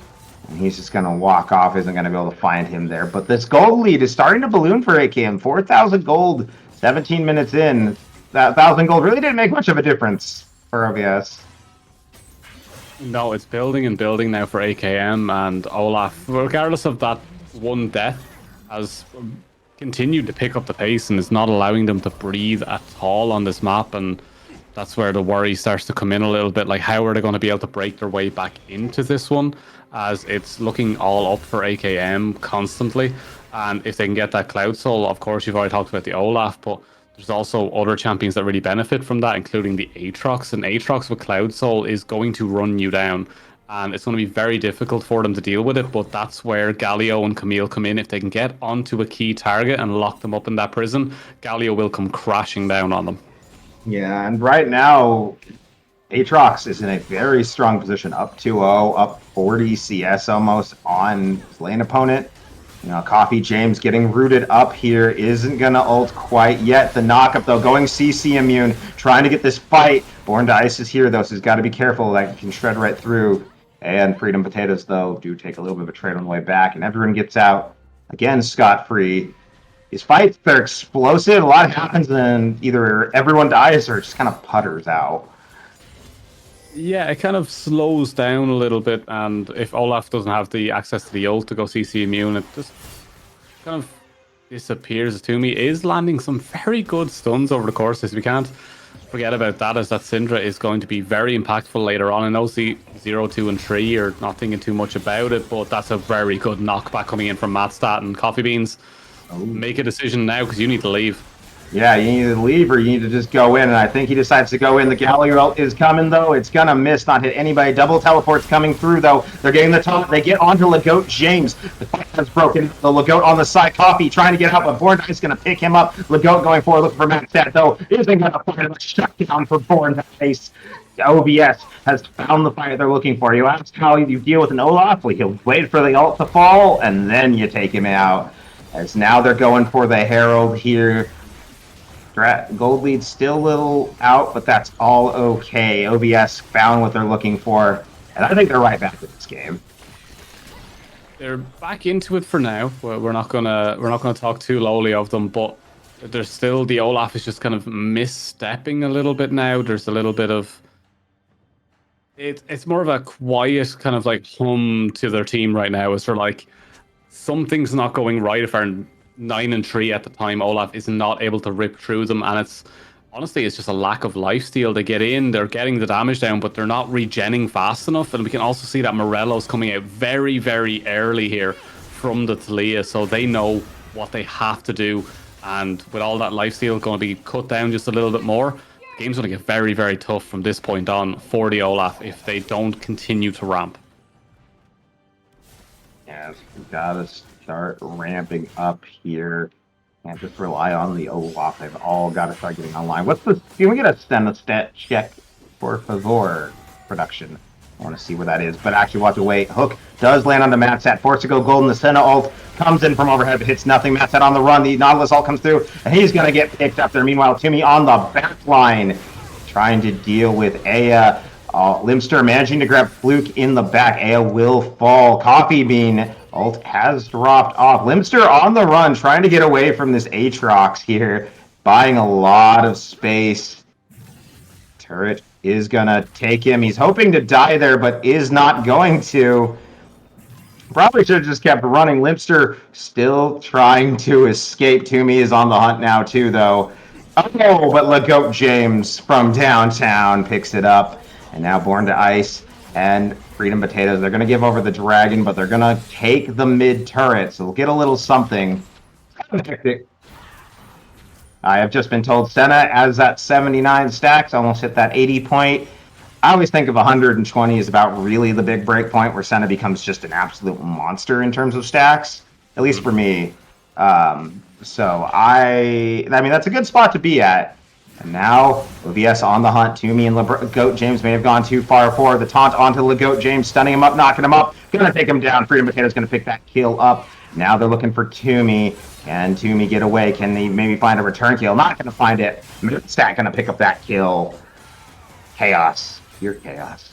Speaker 1: And he's just going to walk off. Isn't going to be able to find him there. But this gold lead is starting to balloon for AKM. 4,000 gold, 17 minutes in. That 1,000 gold really didn't make much of a difference for OVS.
Speaker 2: No, it's building and building now for AKM, and Olaf, regardless of that one death, has continued to pick up the pace and is not allowing them to breathe at all on this map, and that's where the worry starts to come in a little bit. Like, how are they going to be able to break their way back into this one, as it's looking all up for AKM constantly? And if they can get that Cloud Soul, of course, you've already talked about the Olaf, but there's also other champions that really benefit from that, including the Aatrox. And Aatrox with Cloud Soul is going to run you down, and it's going to be very difficult for them to deal with it. But that's where Galio and Camille come in. If they can get onto a key target and lock them up in that prison, Galio will come crashing down on them. Yeah,
Speaker 1: and right now, Aatrox is in a very strong position, up 2-0, up 40 CS almost on his lane opponent. You know, Coffee James getting rooted up here, isn't going to ult quite yet. The knockup, though, going CC immune, trying to get this fight. Born to Ice is here, though, so he's got to be careful that he can shred right through. And Freedom Potatoes, though, do take a little bit of a trade on the way back, and everyone gets out, again, scot-free. These fights, they're explosive. A lot happens, and either everyone dies or just kind of putters out.
Speaker 2: Yeah, it kind of slows down a little bit, and if Olaf doesn't have the access to the ult to go CC immune, it just kind of disappears. To me, is landing some very good stuns over the course of this. We can't forget about that, as that Syndra is going to be very impactful later on. I know 0, 2, and 3 are not thinking too much about it, but that's a very good knockback coming in from Matstat and Coffee Beans. Make a decision now, because you need to leave.
Speaker 1: Yeah, you need to leave or you need to just go in, and I think he decides to go in. The Gallery ult is coming, though. It's going to miss, not hit anybody. Double teleports coming through, though. They're getting the top. They get onto Legoat James. The fight has broken. The Legoat on the side. Coffee trying to get out, but Born is going to pick him up. Legoat going forward, looking for Matstat, though. Isn't going to find a shutdown for Born Dice. OVS has found the fight they're looking for. You ask how you deal with an Olaf? Well, you wait for the ult to fall, and then you take him out. As now they're going for the Herald here. Gold lead still a little out, but that's all okay. OVS found what they're looking for, and I think they're right back to this game.
Speaker 2: They're back into it for now. We're not gonna talk too lowly of them, but there's still, the Olaf is just kind of misstepping a little bit now. There's a little bit of it's more of a quiet kind of like hum to their team right now. As they're like, something's not going right if our 9 and 3 at the time Olaf is not able to rip through them, and it's honestly just a lack of lifesteal. They get in, they're getting the damage down, but they're not regenning fast enough. And we can also see that Morello's coming out very, very early here from the Talia, so they know what they have to do. And with all that lifesteal going to be cut down just a little bit more, the game's going to get very, very tough from this point on for the Olaf if they don't continue to ramp.
Speaker 1: Yes, we gotta start ramping up here. Can't just rely on the Olaf. They've all got to start getting online. What's the? Can we get a stat check for favor production? I want to see where that is. But actually, we'll have to wait. Hook does land on the Matstat. Forced to go golden. The Senna ult comes in from overhead, but hits nothing. Matstat on the run. The Nautilus ult comes through, and he's going to get picked up there. Meanwhile, Toomey on the back line, trying to deal with Aya. Limster managing to grab Fluke in the back. Aya will fall. Coffee Bean ult has dropped off. Limster on the run, trying to get away from this Aatrox here, buying a lot of space. Turret is gonna take him. He's hoping to die there, but is not going to. Probably should have just kept running. Limster still trying to escape. Toomey is on the hunt now too, though. Oh, but Legoat James from downtown picks it up. And now Born to Ice and Freedom Potatoes. They're going to give over the dragon, but they're going to take the mid turret. So they'll get a little something. Hectic. I have just been told Senna as that 79 stacks, almost hit that 80 point. I always think of 120 as about really the big break point where Senna becomes just an absolute monster in terms of stacks, at least for me. So I mean, that's a good spot to be at. And now, OVS on the hunt. Toomey and Legoat James may have gone too far forward. The taunt onto Legoat James, stunning him up, knocking him up. Gonna take him down. Freedom Potato's gonna pick that kill up. Now they're looking for Toomey. Can Toomey get away? Can they maybe find a return kill? Not gonna find it. Stat gonna pick up that kill. Chaos. Pure chaos.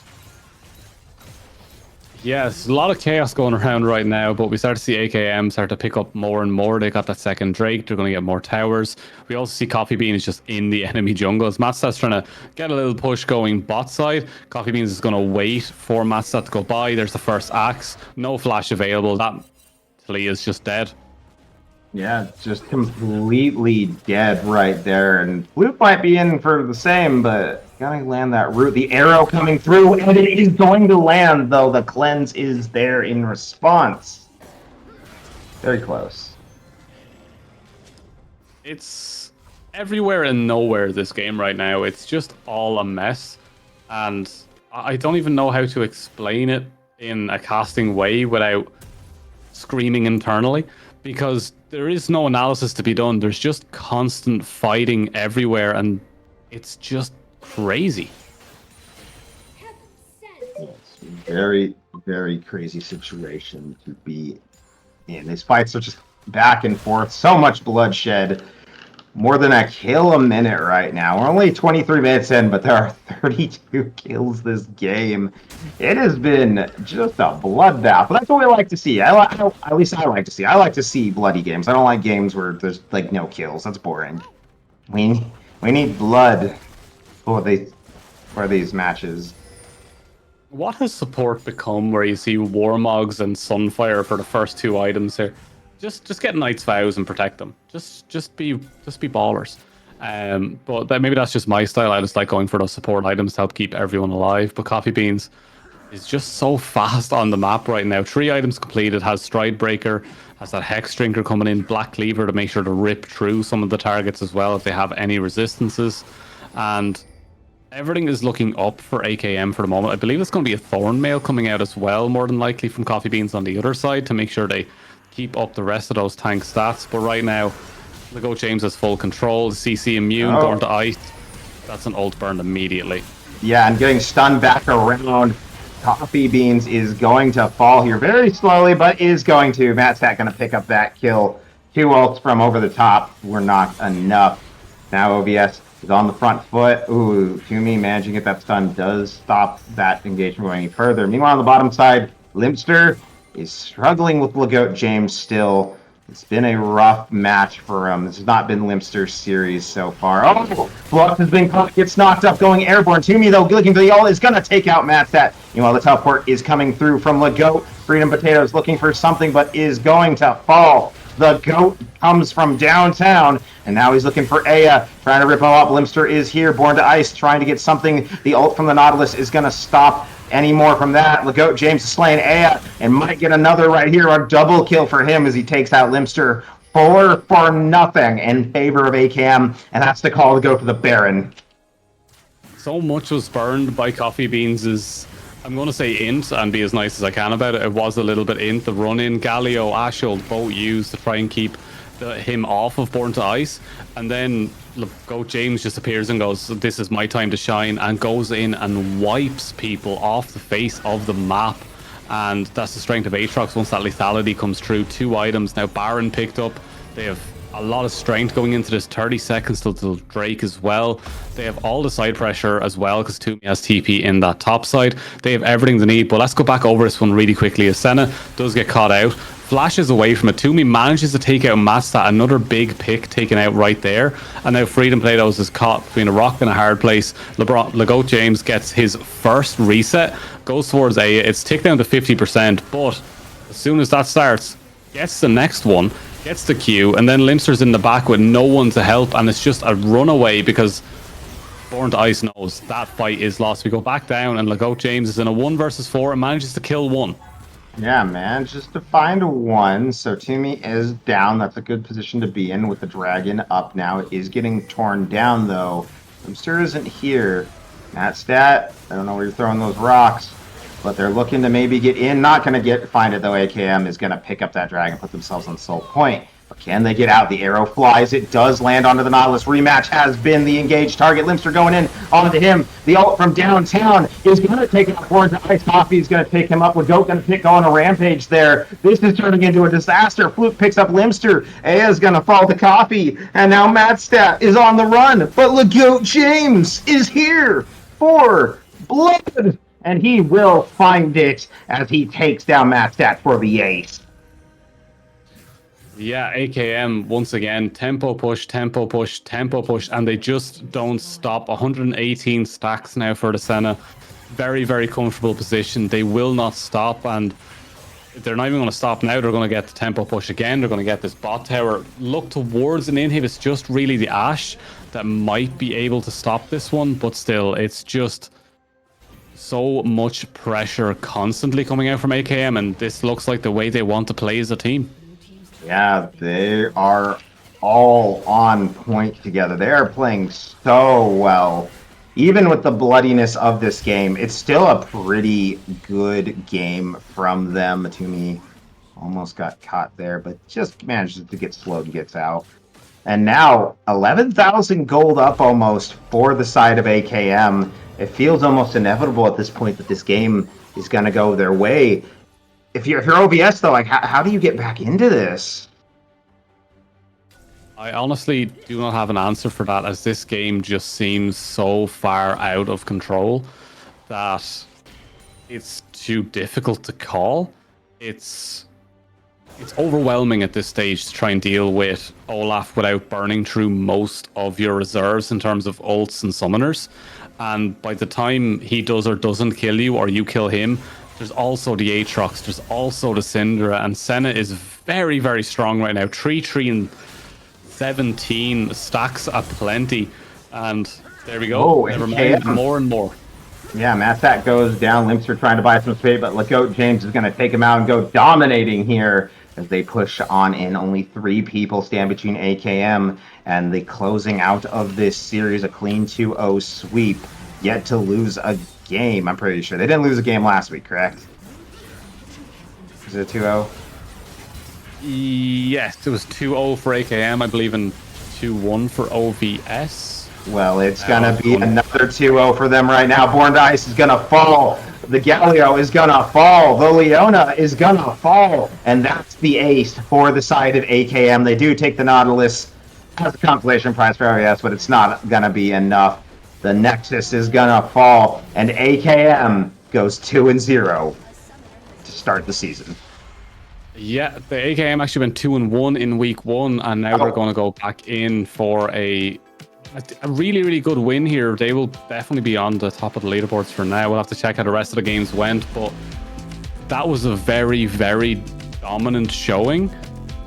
Speaker 2: Yes, a lot of chaos going around right now, but we start to see AKM start to pick up more and more. They got that second Drake. They're going to get more towers. We also see Coffee Bean is just in the enemy jungle. As Matstat's trying to get a little push going bot side, Coffee Beans is going to wait for Matstat to go by. There's the first axe. No flash available. That Talia is just dead.
Speaker 1: Yeah, just completely dead right there. And Fluke might be in for the same, but gotta land that root. The arrow coming through, and it is going to land, though. The cleanse is there in response. Very close.
Speaker 2: It's everywhere and nowhere, this game right now. It's just all a mess. And I don't even know how to explain it in a casting way without screaming internally, because there is no analysis to be done. There's just constant fighting everywhere, and it's just crazy.
Speaker 1: It's a very, very crazy situation to be in. These fights are just back and forth, so much bloodshed. more than a kill a minute right now. We're only 23 minutes in, but there are 32 kills this game. It has been just a bloodbath. But that's what we like to see. At least I like to see. I like to see bloody games. I don't like games where there's like no kills. That's boring. We need blood for these matches.
Speaker 2: What has support become where you see Warmogs and Sunfire for the first two items here? Just get Knight's Vows and protect them. Just be ballers. But maybe that's just my style. I just like going for those support items to help keep everyone alive. But Coffee Beans is just so fast on the map right now. 3 items completed, has Stride Breaker, has that Hex Drinker coming in, Black Cleaver to make sure to rip through some of the targets as well if they have any resistances. And everything is looking up for AKM for the moment. I believe it's going to be a Thornmail coming out as well, more than likely from Coffee Beans on the other side to make sure they keep up the rest of those tank stats. But right now, Lego James has full control. CC immune, Born to Ice. That's an ult burn immediately.
Speaker 1: Yeah, and getting stunned back around. Coffee Beans is going to fall here very slowly, but is going to. Mattstat going to pick up that kill. 2 ults from over the top were not enough. Now OVS is on the front foot. Ooh, Toomey managing to get that stun does stop that engagement going any further. Meanwhile, on the bottom side, Limpster is struggling with Legoat James still. It's been a rough match for him. This has not been Limpster's series so far. Oh, Flux has been caught, gets knocked up, going airborne. Toomey, though, looking for the ult, is going to take out Mattstat. Meanwhile, the teleport is coming through from Legoat. Freedom Potatoes looking for something, but is going to fall. The GOAT comes from downtown, and now he's looking for Aya, trying to rip him up. Limpster is here, Born to Ice, trying to get something. The ult from the Nautilus is going to stop any more from that. Legoat James is slaying Aya, and might get another right here. A double kill for him as he takes out Limpster 4 for nothing in favor of AKM, and that's the call to go for the Baron.
Speaker 2: So much was burned by Coffee Beans' I'm going to say int and be as nice as I can about it. It was a little bit int. The run-in, Galio, Ashold both used to try and keep him off of Born to Ice. And then Goat James just appears and goes, this is my time to shine, and goes in and wipes people off the face of the map. And that's the strength of Aatrox once that lethality comes through. 2 items. Now Baron picked up. They have a lot of strength going into this. 30 seconds till Drake as well. They have all the side pressure as well because Toomey has TP in that top side. They have everything they need. But let's go back over this one really quickly. As Senna does get caught out, flashes away from it. Toomey manages to take out Mattstat. Another big pick taken out right there. And now Freedom Potatoes is caught between a rock and a hard place. Legoat James gets his first reset, goes towards A. It's ticked down to 50%, but as soon as that starts, gets the next one, gets the Q, and then Limpster's in the back with no one to help, and it's just a runaway because Born to Ice knows that fight is lost. We go back down, and Legoat James is in a 1 versus 4 and manages to kill 1.
Speaker 1: Yeah, man, just to find 1. So Toomey is down. That's a good position to be in with the dragon up now. It is getting torn down, though. Limpster isn't here. Mattstat, I don't know where you're throwing those rocks, but they're looking to maybe get in. Not going to find it, though. AKM is going to pick up that dragon, put themselves on soul point. But can they get out? The arrow flies. It does land onto the Nautilus. Rematch has been the engaged target. Limpster going in onto him. The ult from downtown is going to take out Born to Ice. Coffee is going to pick him up. Legoat going to pick on a rampage there. This is turning into a disaster. Fluke picks up Limpster. Aya is going to fall to Coffee. And now Mattstat is on the run. But Legoat James is here for blood. And he will find it as he takes down Mattstat for the ace.
Speaker 2: Yeah, AKM, once again, tempo push, tempo push, tempo push, and they just don't stop. 118 stacks now for the Senna. Very, very comfortable position. They will not stop, and they're not even going to stop now. They're going to get the tempo push again. They're going to get this bot tower. Look towards an inhib. It's just really the Ashe that might be able to stop this one, but still, it's just so much pressure constantly coming out from AKM, and this looks like the way they want to play as a team.
Speaker 1: Yeah, they are all on point together. They are playing so well. Even with the bloodiness of this game, it's still a pretty good game from them. Toomey almost got caught there, but just manages to get slowed and gets out. And now, 11,000 gold up almost for the side of AKM. It feels almost inevitable at this point that this game is going to go their way. If you're OVS, though, like how do you get back into this?
Speaker 2: I honestly do not have an answer for that, as this game just seems so far out of control that it's too difficult to call. It's overwhelming at this stage to try and deal with Olaf without burning through most of your reserves in terms of ults and summoners. And by the time he does or doesn't kill you, or you kill him, there's also the Aatrox, there's also the Syndra, and Senna is very, very strong right now. 3 and 17 stacks at plenty. And there we go.
Speaker 1: Oh,
Speaker 2: Never mind,
Speaker 1: AKM.
Speaker 2: more and more.
Speaker 1: Yeah, Mastat goes down. Limpster trying to buy some space, but Lagoat James is going to take him out and go dominating here as they push on in. Only 3 people stand between AKM and the closing out of this series, a clean 2-0 sweep. Yet to lose a game, I'm pretty sure. They didn't lose a game last week, correct? Is it 2-0?
Speaker 2: Yes, it was 2-0 for AKM, I believe, and 2-1 for OVS.
Speaker 1: Well, it's going to be another 2-0 for them right now. Born to Ice is going to fall. The Galio is going to fall. The Leona is going to fall. And that's the ace for the side of AKM. They do take the Nautilus as a consolation prize for OVS, but it's not going to be enough. The Nexus is going to fall. And AKM goes 2-0 to start the season.
Speaker 2: Yeah, the AKM actually went 2-1 in week 1, and now they're going to go back in for a really, really good win here. They will definitely be on the top of the leaderboards for now. We'll have to check how the rest of the games went, but that was a very, very dominant showing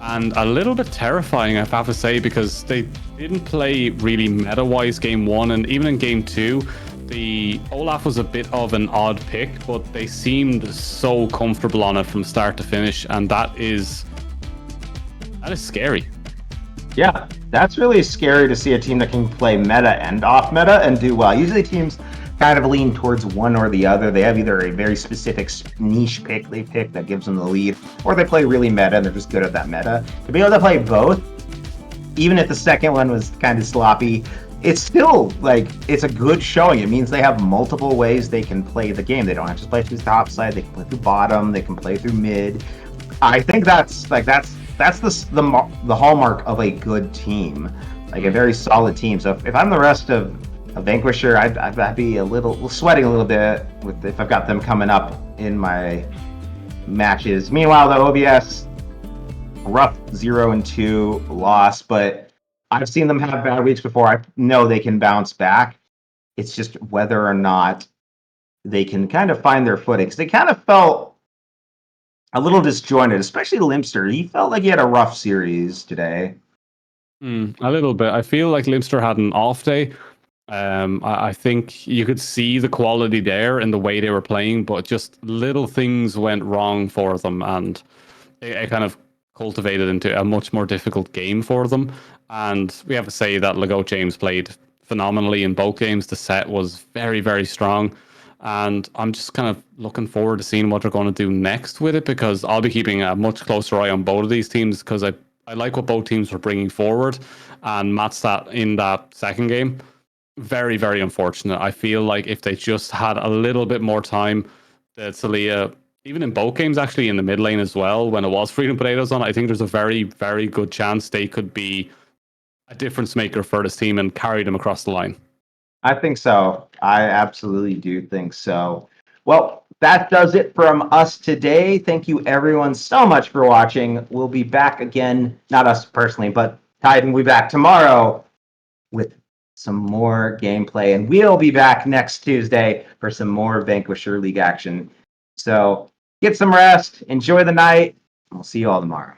Speaker 2: and a little bit terrifying, I have to say, because they didn't play really meta-wise game 1, and even in game 2, the Olaf was a bit of an odd pick, but they seemed so comfortable on it from start to finish, and that is scary.
Speaker 1: Yeah, that's really scary to see a team that can play meta and off meta and do well. Usually teams kind of lean towards one or the other. They have either a very specific niche pick they pick that gives them the lead, or they play really meta and they're just good at that meta. To be able to play both, even if the second one was kind of sloppy, it's still like it's a good showing. It means they have multiple ways they can play the game. They don't have to play through top side. They can play through bottom. They can play through mid. I think that's the hallmark of a good team, like a very solid team. So if I'm the rest of Vanquisher, I'd be sweating a little bit if I've got them coming up in my matches. Meanwhile, the OVS, rough 0-2 loss, but I've seen them have bad weeks before. I know they can bounce back. It's just whether or not they can kind of find their footing. 'Cause they kind of felt a little disjointed, especially Limpster. He felt like he had a rough series today.
Speaker 2: A little bit. I feel like Limpster had an off day. I think you could see the quality there in the way they were playing, but just little things went wrong for them, and it kind of cultivated into a much more difficult game for them. And we have to say that Lagoat James played phenomenally in both games. The set was very, very strong. And I'm just kind of looking forward to seeing what they're going to do next with it, because I'll be keeping a much closer eye on both of these teams, because I like what both teams were bringing forward. And Matstat in that second game, very, very unfortunate. I feel like if they just had a little bit more time, the Celia, even in both games, actually in the mid lane as well, when it was Freedom Potatoes on, I think there's a very, very good chance they could be a difference maker for this team and carry them across the line.
Speaker 1: I think so. I absolutely do think so. Well, that does it from us today. Thank you everyone so much for watching. We'll be back again, not us personally, but Titan will be back tomorrow with some more gameplay, and we'll be back next Tuesday for some more Vanquisher League action. So get some rest, enjoy the night, and we'll see you all tomorrow.